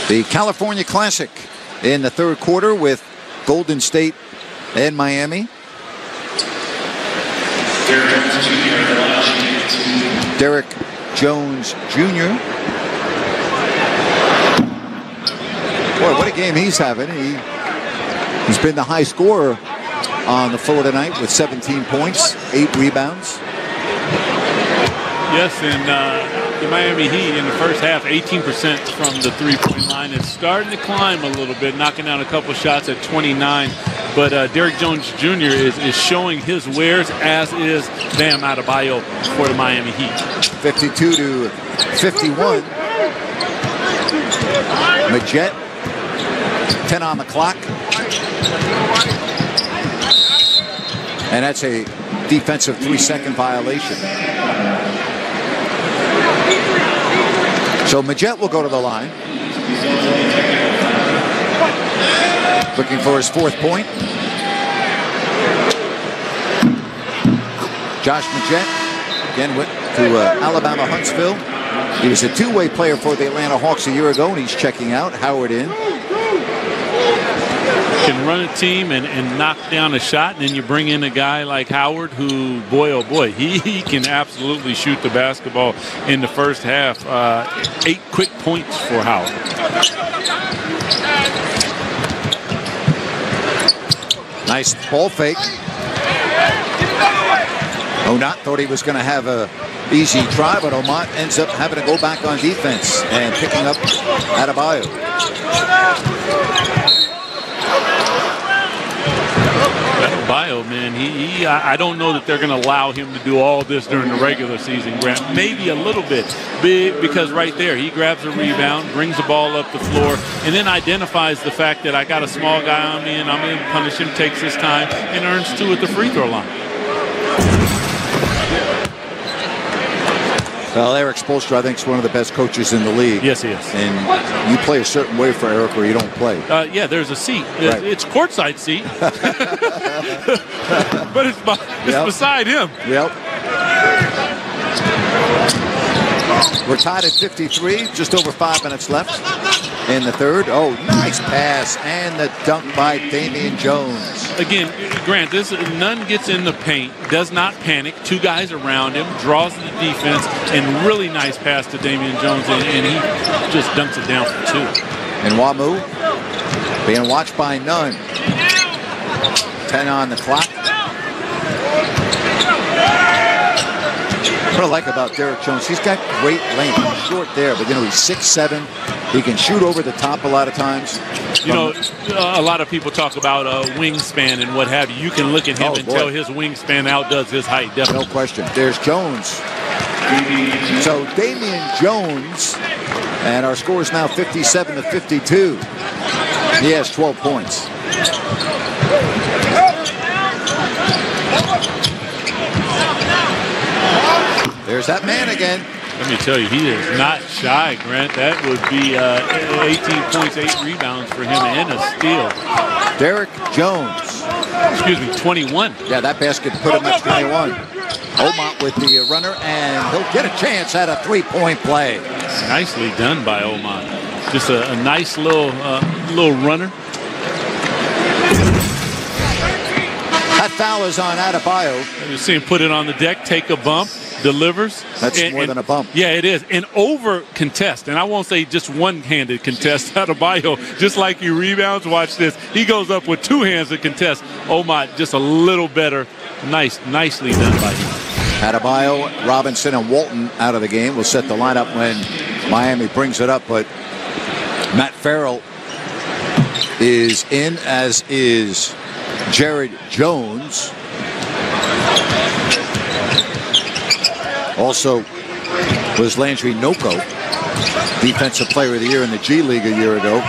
the California Classic in the third quarter with Golden State and Miami. Derek Jones Jr. Boy, what a game he's having. He's been the high scorer on the floor tonight with 17 points, 8 rebounds. Yes, and the Miami Heat in the first half, 18% from the three-point line. It's starting to climb a little bit, knocking down a couple shots at 29. But Derek Jones Jr. is showing his wares, as is Bam Adebayo for the Miami Heat. 52 to 51. Majette, 10 on the clock. And that's a defensive 3-second violation. So Majette will go to the line. Looking for his 4th point. Josh Majette again went to Alabama Huntsville. He was a two-way player for the Atlanta Hawks a year ago, and he's checking out. Howard in. Can run a team and knock down a shot, and then you bring in a guy like Howard who, boy, oh boy, he can absolutely shoot the basketball in the first half. 8 quick points for Howard. Nice ball fake. Onat thought he was going to have a easy try, but Omot ends up having to go back on defense and picking up Adebayo. Adebayo, man, I don't know that they're going to allow him to do all this during the regular season, Grant. Maybe a little bit, because right there, he grabs a rebound, brings the ball up the floor, and then identifies the fact that I got a small guy on me and I'm going to punish him, takes his time, and earns 2 at the free throw line. Well, Eric Spoelstra, I think, is one of the best coaches in the league. Yes, he is. And you play a certain way for Eric or you don't play. Yeah, there's a seat. Right. It's courtside seat. But it's beside him. Yep. We're tied at 53, just over 5 minutes left in the third. Oh, nice pass and the dunk by Damian Jones. Again, Grant, none gets in the paint, does not panic. 2 guys around him, draws the defense, and really nice pass to Damian Jones, and he just dunks it down for 2. And Wamu being watched by none. 10 on the clock. What I like about Derek Jones, he's got great length. He's short there, but, he's 6'7". He can shoot over the top a lot of times. A lot of people talk about wingspan and what have you. You can look at him and tell his wingspan outdoes his height, definitely. No question. There's Jones. So Damian Jones, and our score is now 57 to 52. He has 12 points. There's that man again. Let me tell you, he is not shy, Grant. That would be 18 points, 8 rebounds for him, and a steal. Derek Jones. Excuse me, 21. Yeah, that basket put him at 21. Omot with the runner, and he'll get a chance at a 3-point play. Nicely done by Omot. Just a nice little runner. That foul is on Adebayo. You see him put it on the deck, take a bump. Delivers. That's more than a bump. Yeah, it is. And over contest. And I won't say just one-handed contest. Adebayo, just like he rebounds, watch this. He goes up with 2 hands to contest. Omot just a little better. Nicely done by him. Adebayo, Robinson, and Walton out of the game. We'll set the lineup when Miami brings it up. But Matt Farrell is in, as is Jared Jones. Also was Landry Noko, Defensive Player of the Year in the G League a year ago.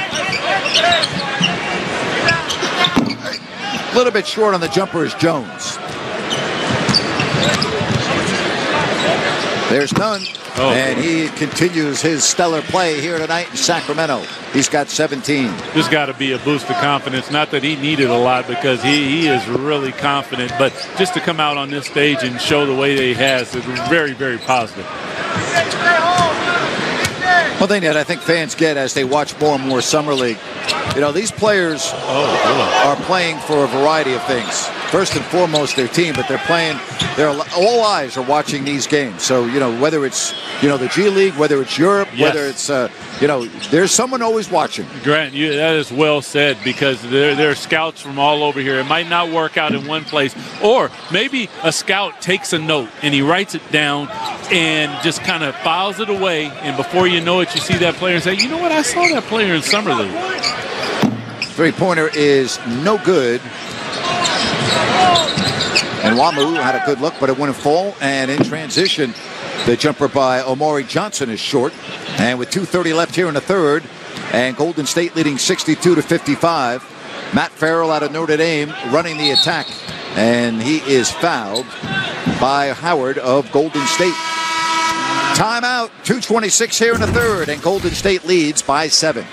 A little bit short on the jumper is Jones. There's none. And he continues his stellar play here tonight in Sacramento. He's got 17. This got to be a boost of confidence. Not that he needed a lot, because he is really confident. But just to come out on this stage and show the way that he has is very, very positive. One thing that I think fans get as they watch more and more Summer League, these players are playing for a variety of things. First and foremost, their team, but all eyes are watching these games. So, whether it's, the G League, whether it's Europe, whether it's, there's someone always watching. Grant, that is well said, because there are scouts from all over here. It might not work out in one place, or maybe a scout takes a note and he writes it down and just kind of files it away, and before you know it, you see that player and say, you know what, I saw that player in Summer League. Three-pointer is no good. And Wamu had a good look, but it wouldn't fall. And in transition, the jumper by Omari Johnson is short. And with 2:30 left here in the third, and Golden State leading 62-55. Matt Farrell out of Notre Dame running the attack, and he is fouled by Howard of Golden State. Timeout, 2:26 here in the third, and Golden State leads by 7.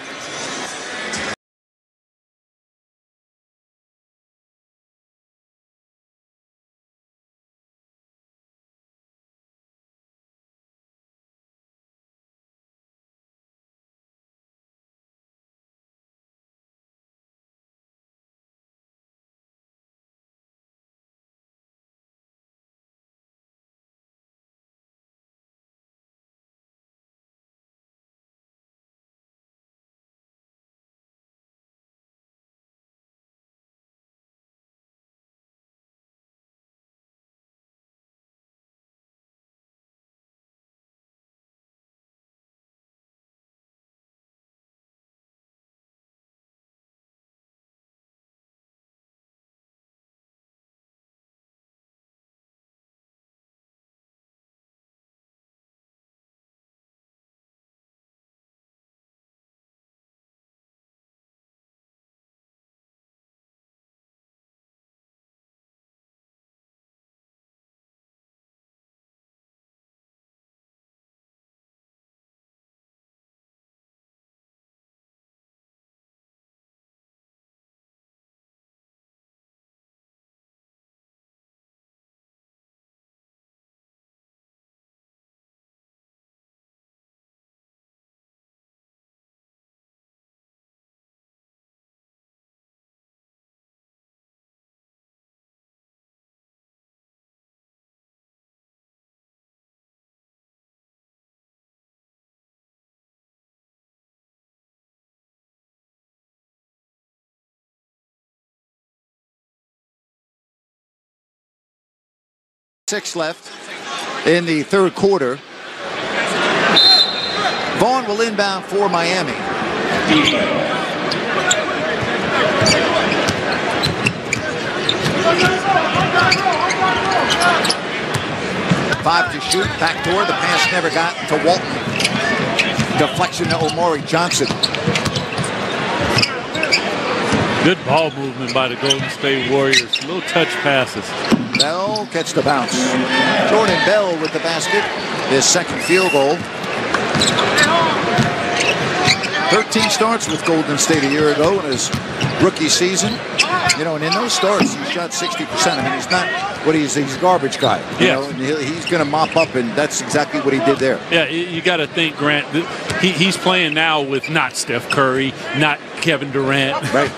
Six left in the third quarter. Vaughn will inbound for Miami. Five to shoot, backdoor. The pass never got to Walton. Deflection to Omari Johnson. Good ball movement by the Golden State Warriors. Little touch passes. Bell gets the bounce. Jordan Bell with the basket. His second field goal. 13 starts with Golden State a year ago in his rookie season. And in those starts, he shot 60%. I mean, he's not what he's a garbage guy. And he's going to mop up, and that's exactly what he did there. Yeah, you got to think, Grant, he's playing now with not Steph Curry, not Kevin Durant, right?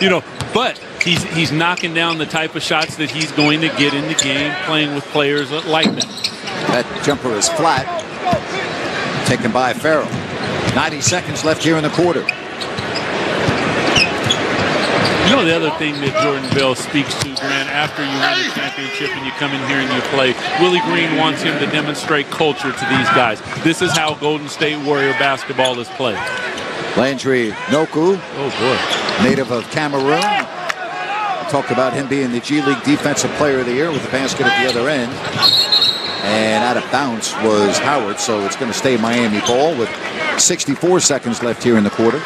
But he's knocking down the type of shots that he's going to get in the game, playing with players like that. That jumper is flat, taken by Farrell. 90 seconds left here in the quarter. The other thing that Jordan Bell speaks to, Grant, after you win a championship and you come in here and you play, Willie Green wants him to demonstrate culture to these guys. This is how Golden State Warrior basketball is played. Landry Noku, boy, native of Cameroon. Talked about him being the G League Defensive Player of the Year with the basket at the other end. And out of bounds was Howard, so it's going to stay Miami ball with 64 seconds left here in the quarter.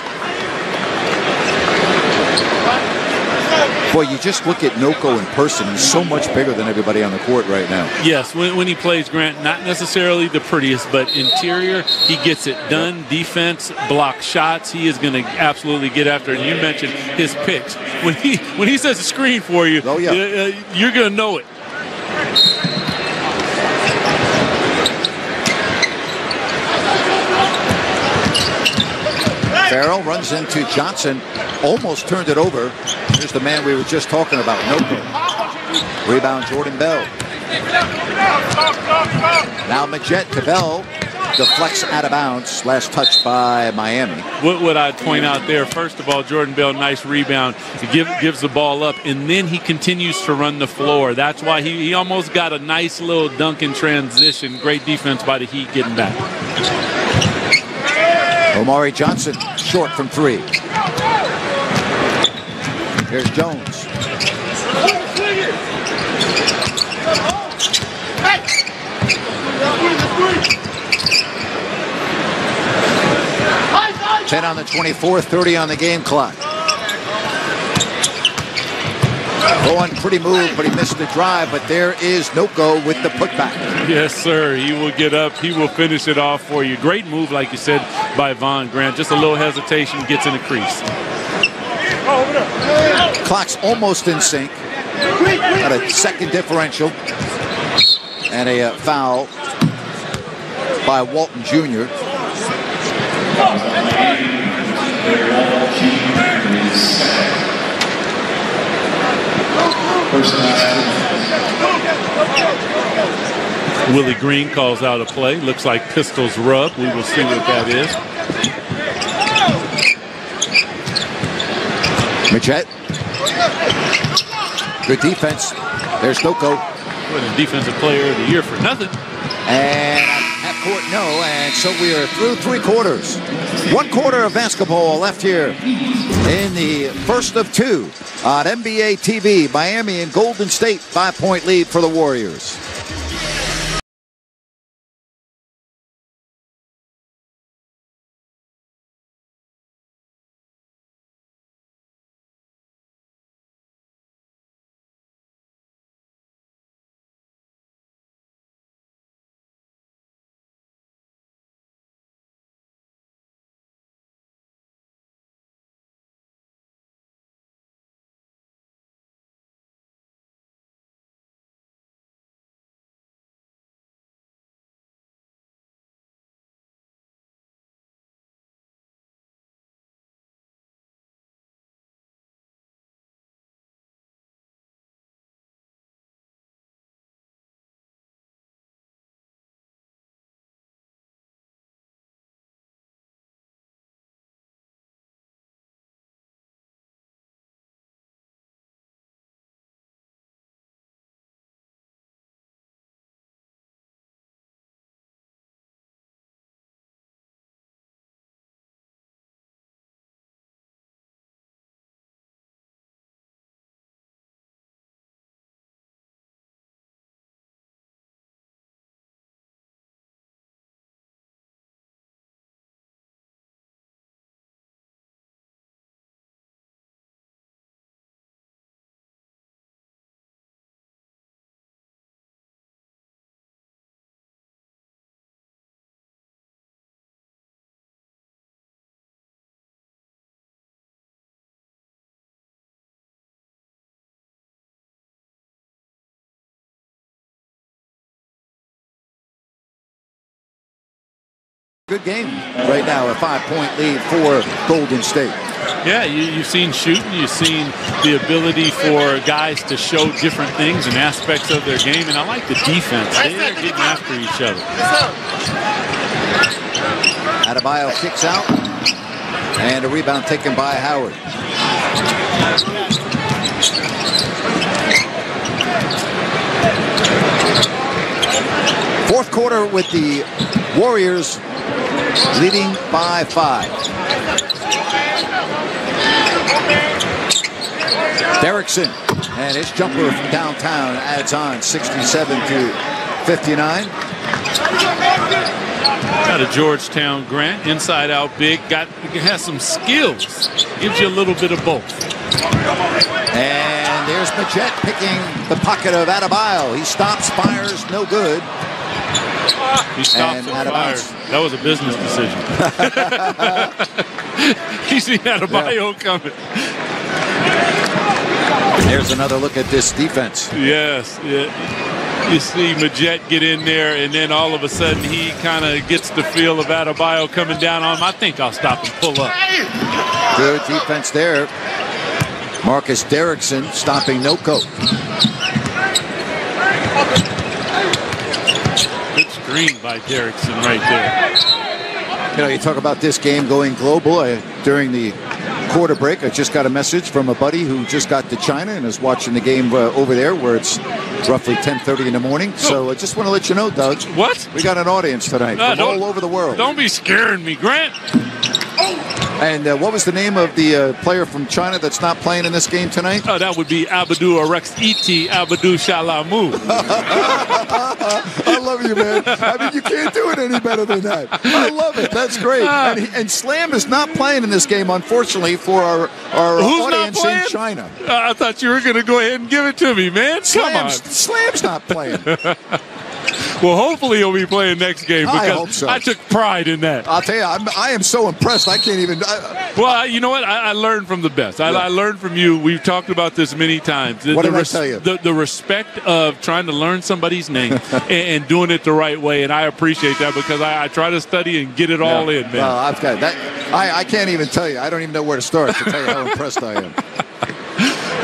Boy, you just look at Noko in person. He's so much bigger than everybody on the court right now. Yes, when he plays, Grant, not necessarily the prettiest, but interior, he gets it done. Defense, block shots. He is going to absolutely get after it. And you mentioned his picks. When he says a screen for you, you're going to know it. Farrell runs into Johnson, almost turned it over. Here's the man we were just talking about, Noko. Rebound, Jordan Bell. Now Majette to Bell. Deflects out of bounds. Last touch by Miami. What I'd point out there, first of all, Jordan Bell, nice rebound. He gives the ball up, and then he continues to run the floor. That's why he almost got a nice little dunk in transition. Great defense by the Heat getting back. Omari Johnson, short from three. Here's Jones. Ten on the 24, 30 on the game clock. Bowen, pretty move, but he missed the drive. But there is Noko with the putback. Yes, sir. He will get up. He will finish it off for you. Great move, like you said, by Von Grant. Just a little hesitation, gets in the crease. Clock's almost in sync. Got a second differential. And a foul by Walton Jr. Willie Green calls out a play. Looks like pistols rub. We will see what that is. Majette. Good defense. There's Noko. Winning Defensive Player of the Year for nothing. And half court, no. And so we are through three quarters. 1 quarter of basketball left here in the first of two on NBA TV. Miami and Golden State, 5-point lead for the Warriors. Good game right now, a 5-point lead for Golden State. Yeah, you've seen shooting, you've seen the ability for guys to show different things and aspects of their game, and I like the defense. They are getting after each other. Adebayo kicks out, and a rebound taken by Howard. Fourth quarter with the Warriors leading by 5. Derrickson, and his jumper from downtown adds on 67 to 59. Got a Georgetown Grant, inside out big, has some skills, gives you a little bit of both. And there's Majette picking the pocket of Adebayo. He stops, fires, no good. He stops and fires. That was a business decision. He seen Adebayo coming. There's another look at this defense. Yes. Yeah. You see Majette get in there, and then all of a sudden he kind of gets the feel of Adebayo coming down on him. I think I'll stop and pull up. Good defense there. Marcus Derrickson stopping Noko. Good screen by Derrickson right there. You know, you talk about this game going global. During the quarter break, I just got a message from a buddy who just got to China and is watching the game over there where it's roughly 10:30 in the morning. So I just want to let you know, Doug. What? We got an audience tonight from all over the world. Don't be scaring me, Grant. And what was the name of the player from China that's not playing in this game tonight? Oh, that would be Abdou Arex-Iti Abdou Shalamu. I love you, man. I mean, you can't do it any better than that. I love it. That's great. And Slam is not playing in this game, unfortunately, for our audience in China. I thought you were going to go ahead and give it to me, man. Come on. Slam's not playing. Well, hopefully he'll be playing next game because I hope so. I took pride in that. I'll tell you, I am so impressed. I can't even. Well, you know what? I learned from the best. I learned from you. We've talked about this many times. What did I tell you? The respect of trying to learn somebody's name and doing it the right way, and I appreciate that because I try to study and get it all in, man. Well, I've got that. I can't even tell you. I don't even know where to start to tell you how impressed I am.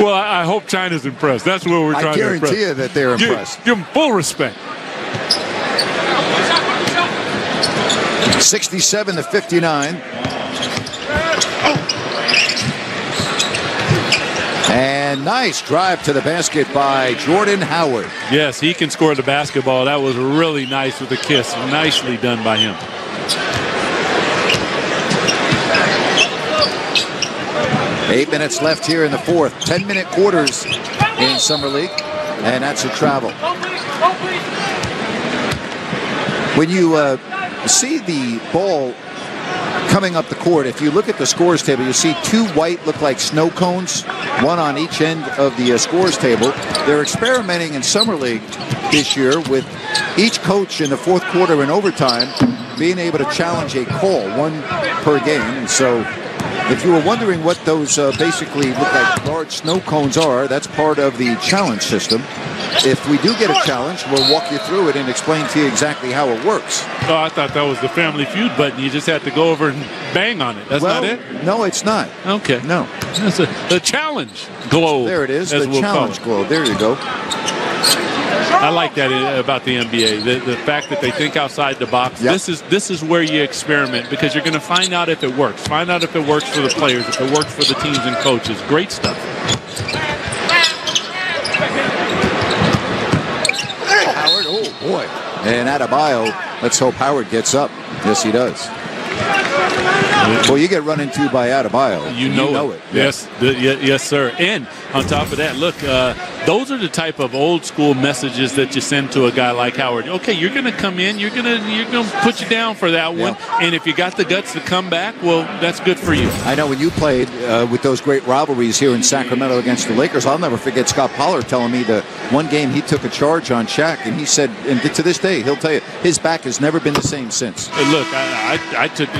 Well, I hope China's impressed. That's what we're trying to impress. I guarantee you that they're impressed. Give them full respect. 67-59. And nice drive to the basket by Jordan Howard. Yes, he can score the basketball. That was really nice with a kiss. Nicely done by him. Eight minutes left here in the fourth. 10-minute quarters in Summer League. And that's a travel. When you see the ball coming up the court, if you look at the scores table, you see two white look like snow cones, one on each end of the scores table. They're experimenting in Summer League this year with each coach in the fourth quarter and overtime being able to challenge a call, one per game. And so if you were wondering what those basically look like large snow cones are, that's part of the challenge system. If we do get a challenge, we'll walk you through it and explain to you exactly how it works. Oh, I thought that was the Family Feud button. You just had to go over and bang on it. That's not it? No, it's not. Okay. No. That's the challenge globe. There it is, the challenge globe. There you go. I like that about the NBA, the fact that they think outside the box. Yep. This is where you experiment because you're going to find out if it works. Find out if it works for the players, if it works for the teams and coaches. Great stuff. Howard, oh boy. And Adebayo, let's hope Howard gets up. Yes, he does. Well, you get run into by Adebayo. You know it. Yes, yes, sir. And on top of that, look, those are the type of old school messages that you send to a guy like Howard. Okay, you're going to come in, you're going to put you down for that one, and if you got the guts to come back, well, that's good for you. I know when you played with those great rivalries here in Sacramento against the Lakers, I'll never forget Scott Pollard telling me that one game he took a charge on Shaq, and he said, and to this day, he'll tell you, his back has never been the same since. Look, I took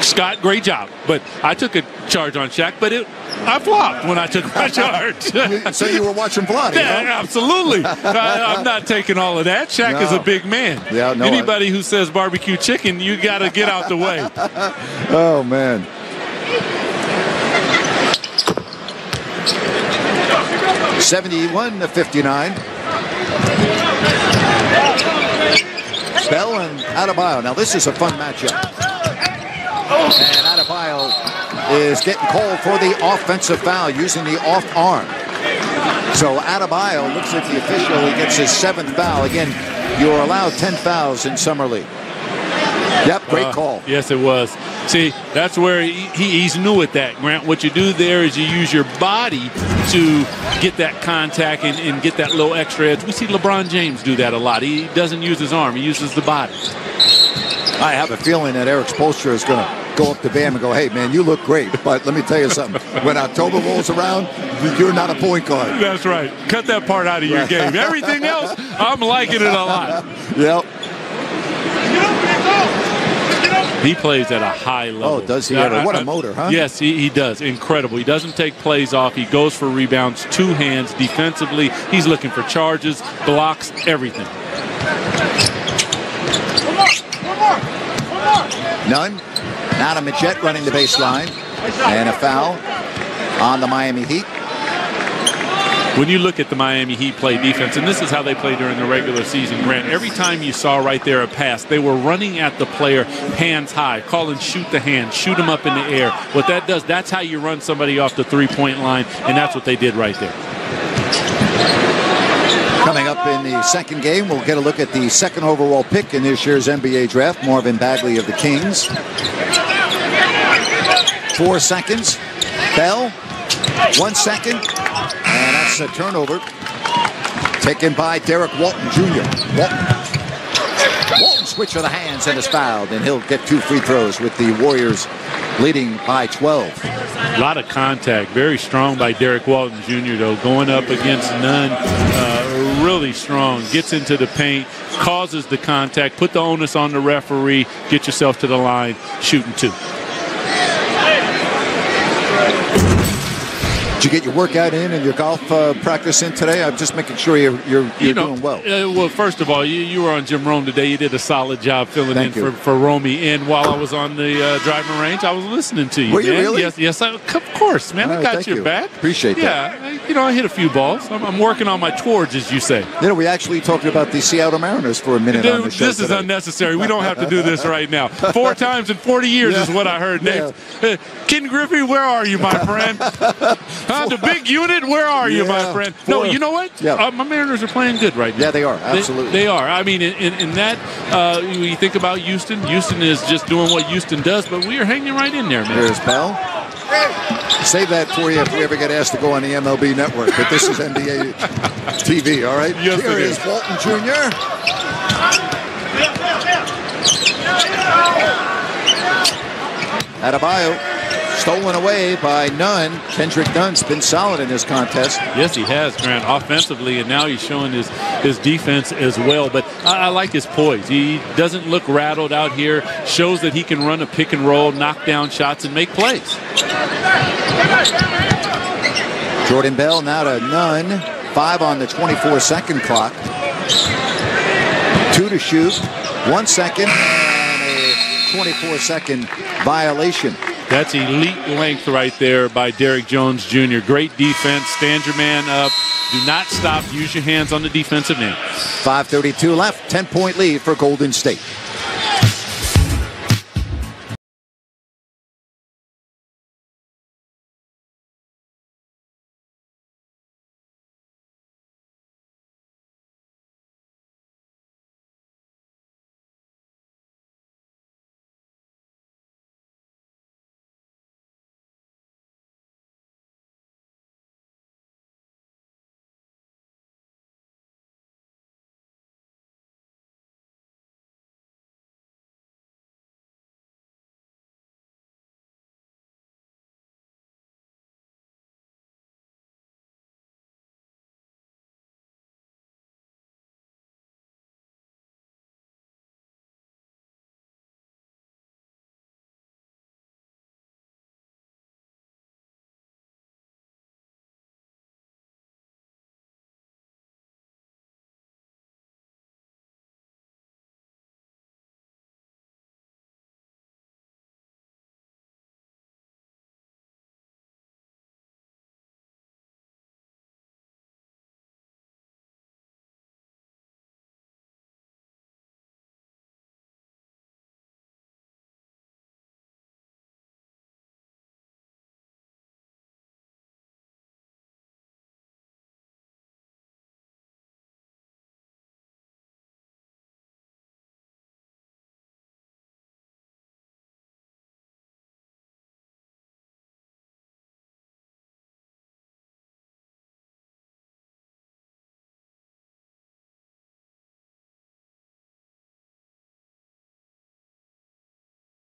Scott, great job, but I took a charge on Shaq, but I flopped when I took my charge. So you were watching Vlade, yeah, huh? Absolutely. I'm not taking all of that. Shaq is a big man. Yeah, no, anybody who says barbecue chicken, you got to get out the way. Oh, man. (71-59). Bell and Adebayo. Now, this is a fun matchup. And Adebayo is getting called for the offensive foul using the off arm. So Adebayo looks at the official. He gets his 7th foul. Again, you're allowed 10 fouls in Summer League. Yep, great call. Yes, it was. See, that's where he's new at that, Grant. What you do there is you use your body to get that contact and get that little extra edge. We see LeBron James do that a lot. He doesn't use his arm. He uses the body. I have a feeling that Eric Spoelstra is going to go up to Bam and go, hey, man, you look great. But let me tell you something. When October rolls around, you're not a point guard. That's right. Cut that part out of your game. Everything else, I'm liking it a lot. Yep. Get up! He plays at a high level. Oh, does he ever? What a motor, huh? Yes, he does. Incredible. He doesn't take plays off. He goes for rebounds, 2 hands. Defensively, he's looking for charges, blocks, everything. None. Now to Majette running the baseline. And a foul on the Miami Heat. When you look at the Miami Heat play defense, and this is how they play during the regular season, Grant, every time you saw right there a pass, they were running at the player hands high, calling shoot the hand, shoot them up in the air. What that does, that's how you run somebody off the three-point line, and that's what they did right there. Coming up in the second game, we'll get a look at the second overall pick in this year's NBA draft, Marvin Bagley of the Kings. 4 seconds. Bell, 1 second. And that's a turnover taken by Derek Walton Jr. Walton switch of the hands and is fouled, and he'll get 2 free throws with the Warriors leading by 12. A lot of contact. Very strong by Derek Walton Jr., though. Going up against Nunn, really strong. Gets into the paint, causes the contact, put the onus on the referee, get yourself to the line, shooting 2. Did you get your workout in and your golf practice in today? I'm just making sure you're doing well. Well, first of all, you were on Jim Rome today. You did a solid job filling in for Romy. And while I was on the driving range, I was listening to you. Were you really? Yes, of course, man. I got your back. Appreciate that. Yeah, I hit a few balls. I'm working on my towards, as you say. We actually talked about the Seattle Mariners for a minute on the show This today. Is unnecessary. We don't have to do this right now. 4 times in 40 years is what I heard, Nate. Ken Griffey, where are you, my friend? The big unit, where are you, my friend? No, you know what? Yeah. My Mariners are playing good right now. Yeah, they are. Absolutely. They are. I mean, in that, when you think about Houston is just doing what Houston does, but we are hanging right in there, man. There's Bell. Save that for you if we ever get asked to go on the MLB network, but this is NBA TV, all right? Yes, Here is Walton Jr. Adebayo. Stolen away by Nunn. Kendrick Nunn's been solid in this contest. Yes, he has, Grant, offensively, and now he's showing his defense as well. But I like his poise. He doesn't look rattled out here. Shows that he can run a pick and roll, knock down shots, and make plays. Jordan Bell now to Nunn. 5 on the 24-second clock. 2 to shoot. 1 second and a 24-second violation. That's elite length right there by Derrick Jones Jr. Great defense. Stand your man up. Do not stop. Use your hands on the defensive end. 5:32 left. 10-point lead for Golden State.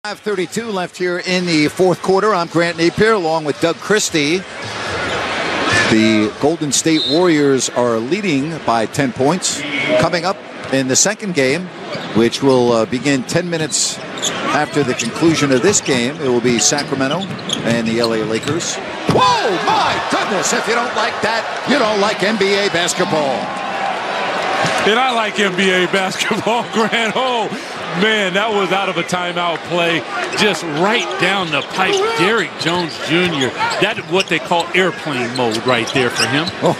.532 left here in the fourth quarter. I'm Grant Napier along with Doug Christie. The Golden State Warriors are leading by 10 points. Coming up in the second game, which will begin 10 minutes after the conclusion of this game, it will be Sacramento and the LA Lakers. Whoa, my goodness. If you don't like that, you don't like NBA basketball. And I like NBA basketball, Grant. Oh, man, that was out of a timeout play. Just right down the pipe. Derrick Jones Jr. That's what they call airplane mode right there for him. Oh.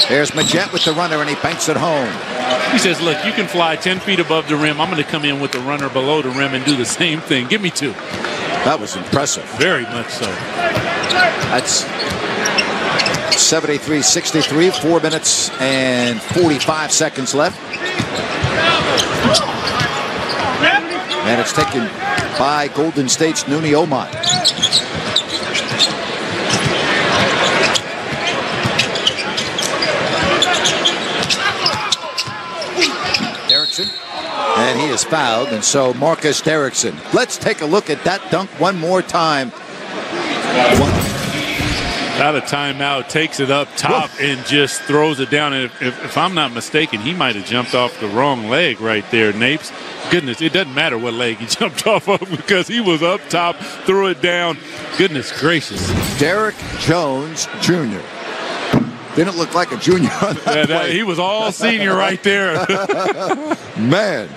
There's Majette with the runner, and he banks it home. He says, look, you can fly 10 feet above the rim. I'm going to come in with the runner below the rim and do the same thing. Give me 2. That was impressive. Very much so. That's 73-63, 4 minutes and 45 seconds left. And it's taken by Golden State's Nuni Omot. Derrickson. And he is fouled, and so Marcus Derrickson. Let's take a look at that dunk one more time. Out of timeout, takes it up top and just throws it down. And if I'm not mistaken, he might have jumped off the wrong leg right there, Napes. Goodness, it doesn't matter what leg he jumped off of because he was up top, threw it down. Goodness gracious. Derrick Jones Jr. Didn't look like a junior on that play. He was all senior right there. Man.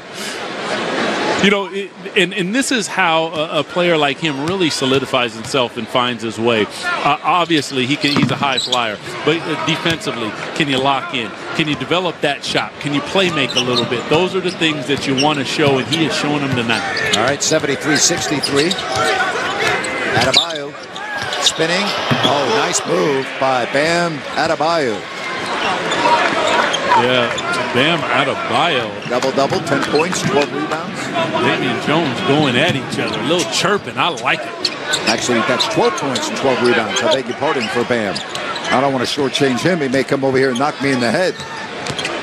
You know, and this is how a player like him really solidifies himself and finds his way. Obviously, he's a high flyer, but defensively, can you lock in? Can you develop that shot? Can you play make a little bit? Those are the things that you want to show, and he is showing them tonight. All right, 73-63. Adebayo spinning. Oh, nice move by Bam Adebayo. Yeah, Bam Adebayo. Double-double, 10 points, 12 rebounds. Damian Jones going at each other. A little chirping. I like it. Actually, that's 12 points and 12 rebounds. I beg your pardon for Bam. I don't want to shortchange him. He may come over here and knock me in the head.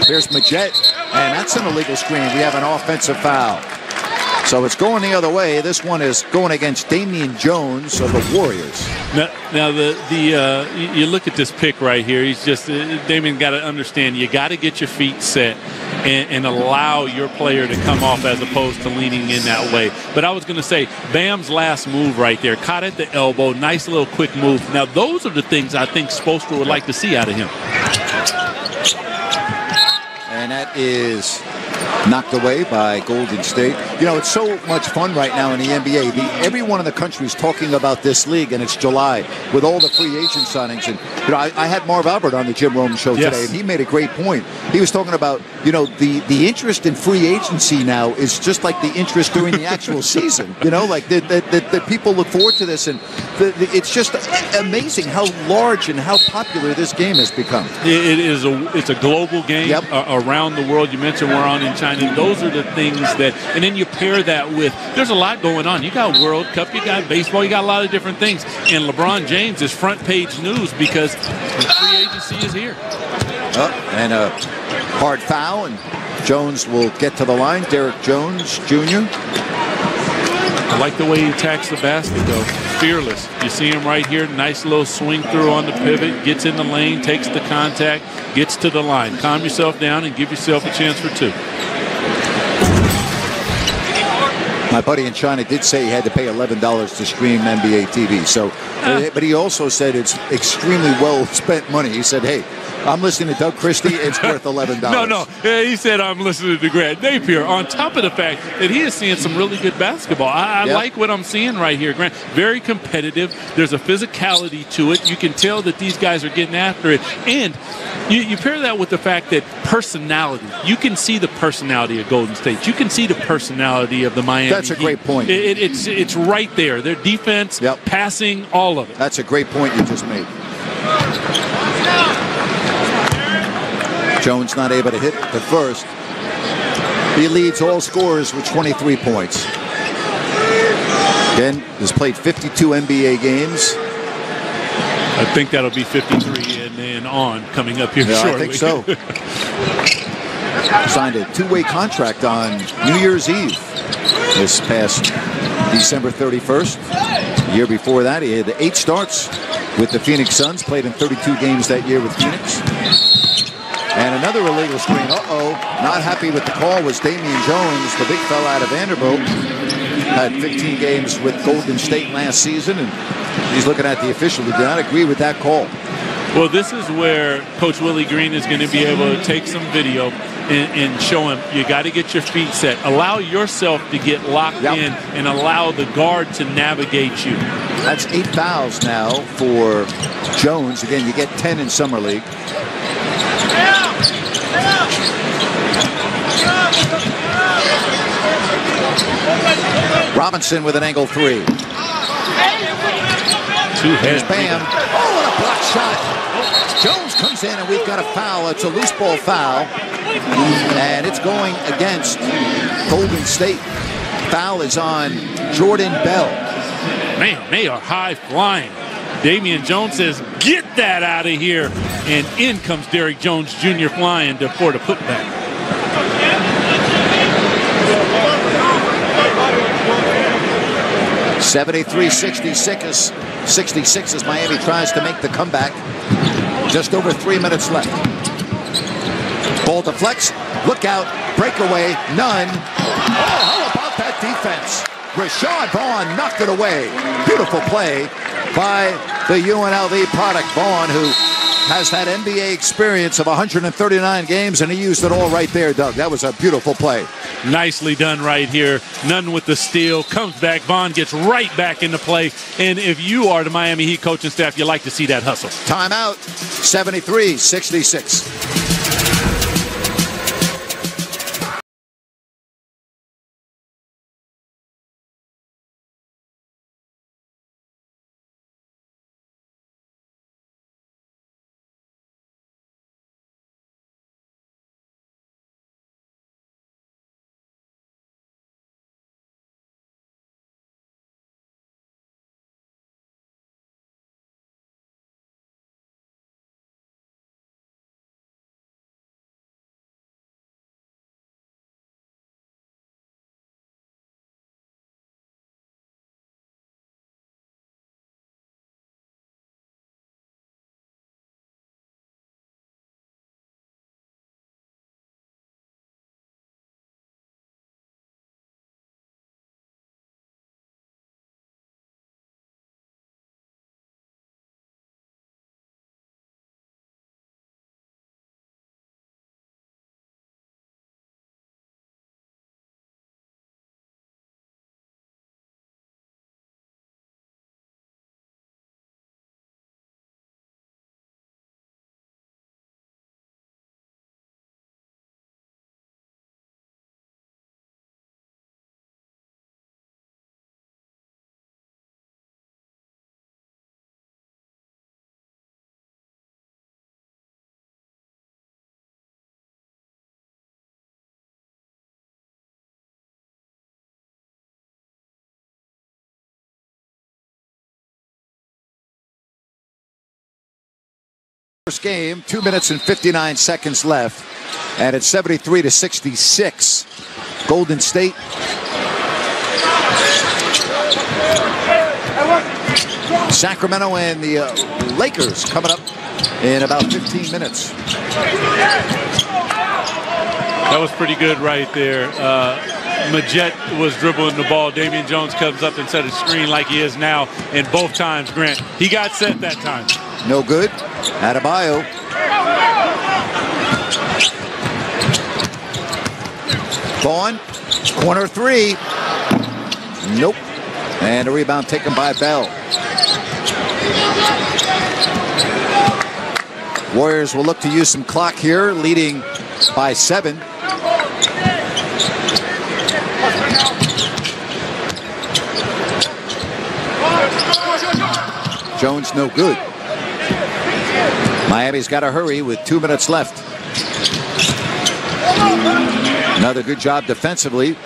Here's Majette, and that's an illegal screen. We have an offensive foul. So it's going the other way. This one is going against Damian Jones of the Warriors. Now you look at this pick right here. He's just Damian got to understand. You got to get your feet set and allow your player to come off as opposed to leaning in that way. But I was going to say Bam's last move right there, caught at the elbow, nice little quick move. Now those are the things I think Spoelstra would like to see out of him. And that is knocked away by Golden State. You know, it's so much fun right now in the NBA. Everyone in the country is talking about this league, and it's July with all the free agent signings. And you know, I had Marv Albert on the Jim Rome show today, and he made a great point. He was talking about, you know, the interest in free agency now is just like the interest during the actual season. You know, like that people look forward to this, and it's just amazing how large and how popular this game has become. It's a global game around the world. You mentioned we're on in China. Those are the things that, and then you pair that with, there's a lot going on. You got World Cup, you got baseball, you got a lot of different things. And LeBron James is front page news because free agency is here. And a hard foul, and Jones will get to the line. Derrick Jones Jr. I like the way he attacks the basket, though. Fearless. You see him right here. Nice little swing through on the pivot. Gets in the lane, takes the contact, gets to the line. Calm yourself down and give yourself a chance for 2. My buddy in China did say he had to pay $11 to stream NBA TV. So, but he also said it's extremely well spent money. He said, hey, I'm listening to Doug Christie. It's worth $11. No. He said I'm listening to Grant Napier. On top of the fact that he is seeing some really good basketball. I like what I'm seeing right here, Grant. Very competitive. There's a physicality to it. You can tell that these guys are getting after it. And you pair that with the fact that personality. You can see the personality of Golden State. You can see the personality of the Miami That's a Heat. great point. It's right there. Their defense, passing, all of it. That's a great point you just made. Jones not able to hit the first. He leads all scorers with 23 points. Again, has played 52 NBA games. I think that'll be 53 and then on coming up here shortly. I think so. Signed a 2-way contract on New Year's Eve this past December 31st. The year before that, he had 8 starts with the Phoenix Suns, played in 32 games that year with Phoenix. And another illegal screen. Not happy with the call was Damian Jones, the big fella out of Vanderbilt. Had 15 games with Golden State last season, and he's looking at the official who did not agree with that call. Well, this is where Coach Willie Green is going to be able to take some video and show him you got to get your feet set. Allow yourself to get locked in and allow the guard to navigate you. That's 8 fouls now for Jones. Again, you get 10 in Summer League. Robinson with an angle 3. Here's Bam. Oh, what a block shot. Jones comes in, and we've got a foul. It's a loose ball foul, and it's going against Golden State. Foul is on Jordan Bell. Man, they are high flying. Damian Jones says, get that out of here. And in comes Derrick Jones Jr. flying for the putback. .73-66 as Miami tries to make the comeback. Just over 3 minutes left. Ball deflects. Look out. Breakaway. None. Oh, how about that defense? Rashad Vaughn knocked it away. Beautiful play by the UNLV product. Vaughn, who has that NBA experience of 139 games, and he used it all right there, Doug. That was a beautiful play. Nicely done right here. None with the steal. Comes back. Vaughn gets right back into play. And if you are the Miami Heat coaching staff, you like to see that hustle. Timeout. 73-66. First game, 2 minutes and 59 seconds left, and it's 73-66. Golden State. Sacramento and the Lakers coming up in about 15 minutes. That was pretty good right there. Majette was dribbling the ball. Damian Jones comes up and set a screen like he is now, and both times, Grant, he got set that time. No good. Adebayo. Vaughn. Corner 3. Nope. And a rebound taken by Bell. Warriors will look to use some clock here, leading by 7. Jones no good. Miami's got to hurry with 2 minutes left. Another good job defensively.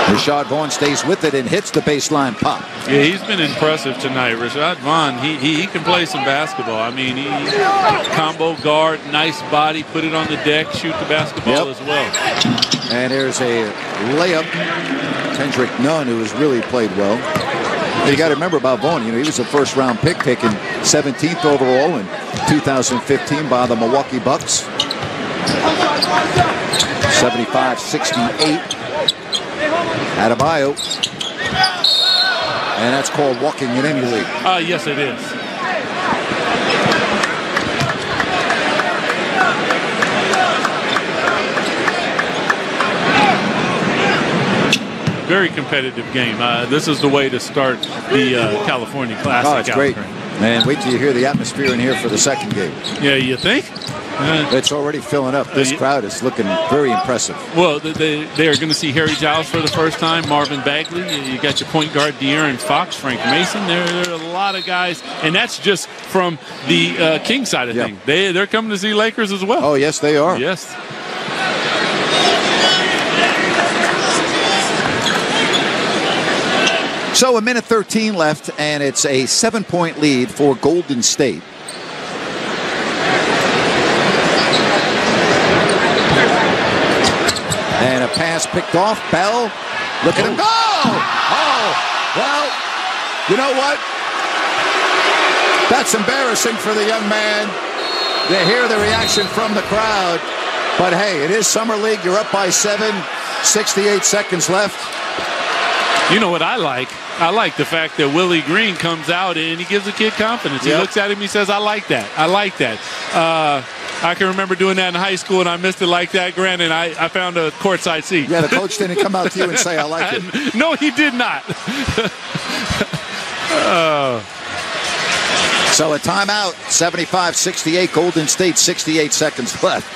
Rashad Vaughn stays with it and hits the baseline pop. Yeah, he's been impressive tonight. Rashad Vaughn, he can play some basketball. I mean, he combo guard, nice body, put it on the deck, shoot the basketball as well. And there's a layup. Kendrick Nunn, who has really played well. You got to remember about Vaughn. You know, he was a first-round pick taken 17th overall in 2015 by the Milwaukee Bucks. 75-68. Adebayo. And that's called walking in any league. Yes, it is. Very competitive game. This is the way to start the California Classic. Oh, it's great. And wait till you hear the atmosphere in here for the second game. Yeah, you think? It's already filling up. This crowd is looking very impressive. Well, they are going to see Harry Giles for the first time, Marvin Bagley. You got your point guard, De'Aaron Fox, Frank Mason. There are a lot of guys, and that's just from the King side of things. They're coming to see Lakers as well. Oh, yes, they are. Yes. So a minute 13 left, and it's a 7-point lead for Golden State. And a pass picked off. Bell, look at him go! Oh, well, you know what? That's embarrassing for the young man. They hear the reaction from the crowd. But hey, it is Summer League. You're up by 7, 68 seconds left. You know what I like? I like the fact that Willie Green comes out and he gives the kid confidence. He looks at him, he says, I like that. I like that. I can remember doing that in high school, and I missed it like that, Grant, and I found a courtside seat. Yeah, the coach didn't come out to you and say, I like it. No, he did not. So a timeout, 75-68, Golden State, 68 seconds left.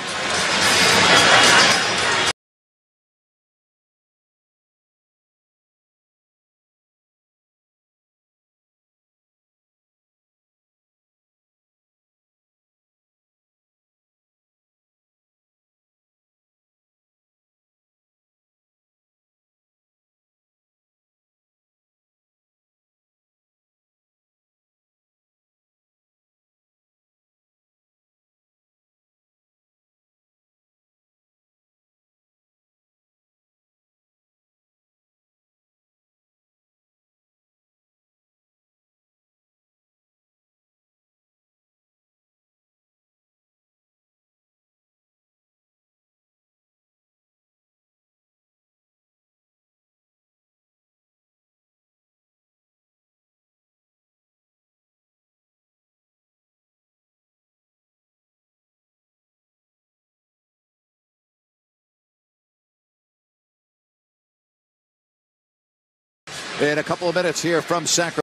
In a couple of minutes here from Sacramento.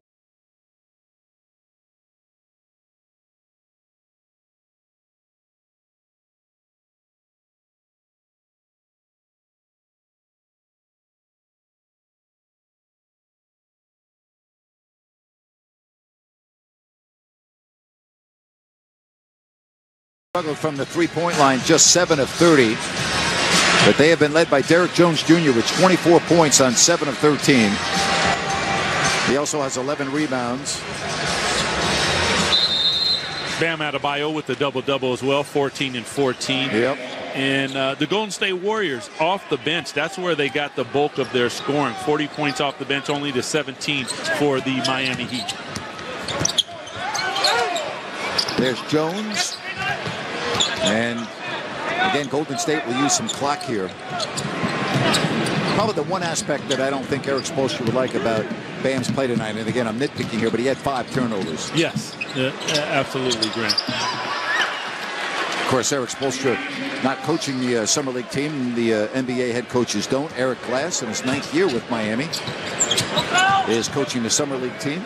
Struggled from the three-point line, just 7 of 30. But they have been led by Derrick Jones Jr. with 24 points on 7 of 13. He also has 11 rebounds. Bam Adebayo with the double-double as well, 14 and 14. Yep. And the Golden State Warriors off the bench, that's where they got the bulk of their scoring. 40 points off the bench, only to 17 for the Miami Heat. There's Jones. And again, Golden State will use some clock here. Probably the one aspect that I don't think Eric Spoelstra would like about Bam's play tonight, and again, I'm nitpicking here, but he had 5 turnovers. Yes, absolutely, Grant. Of course, Eric Spoelstra not coaching the Summer League team. The NBA head coaches don't. Eric Glass, in his 9th year with Miami, is coaching the Summer League team.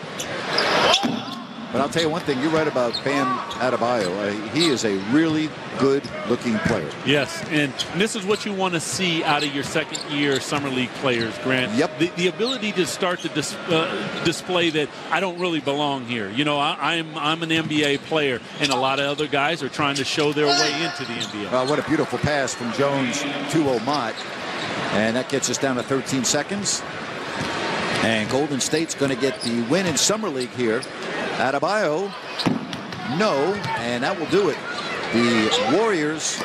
But I'll tell you one thing, you're right about Bam Adebayo. He is a really good-looking player. Yes, and this is what you want to see out of your second-year Summer League players, Grant. Yep. The ability to start to display that I don't really belong here. You know, I'm an NBA player, and a lot of other guys are trying to show their way into the NBA. What a beautiful pass from Jones to Omot. And that gets us down to 13 seconds. And Golden State's going to get the win in Summer League here. Adebayo, no, and that will do it. The Warriors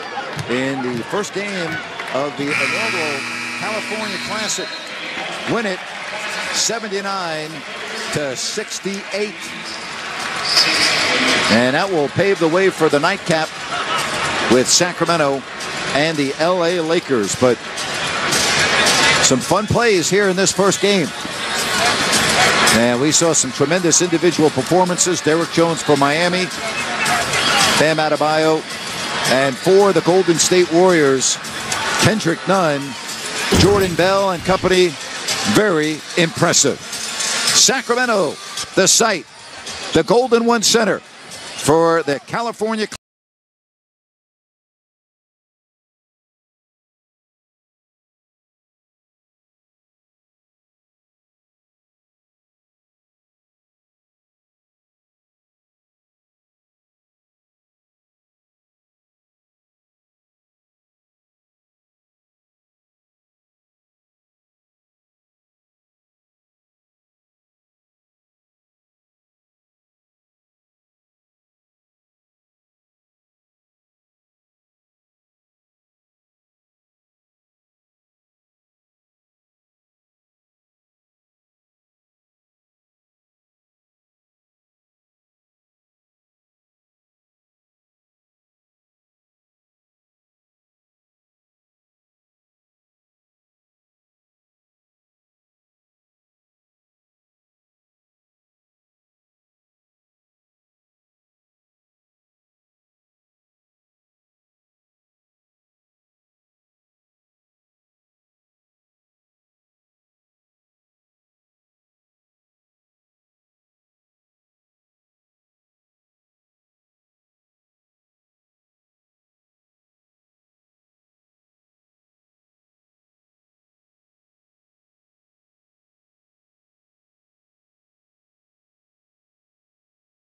in the first game of the inaugural California Classic win it 79-68. And that will pave the way for the nightcap with Sacramento and the LA Lakers. But some fun plays here in this first game. And we saw some tremendous individual performances. Derrick Jones for Miami, Bam Adebayo, and for the Golden State Warriors, Kendrick Nunn, Jordan Bell and company. Very impressive. Sacramento, the site, the Golden One Center for the California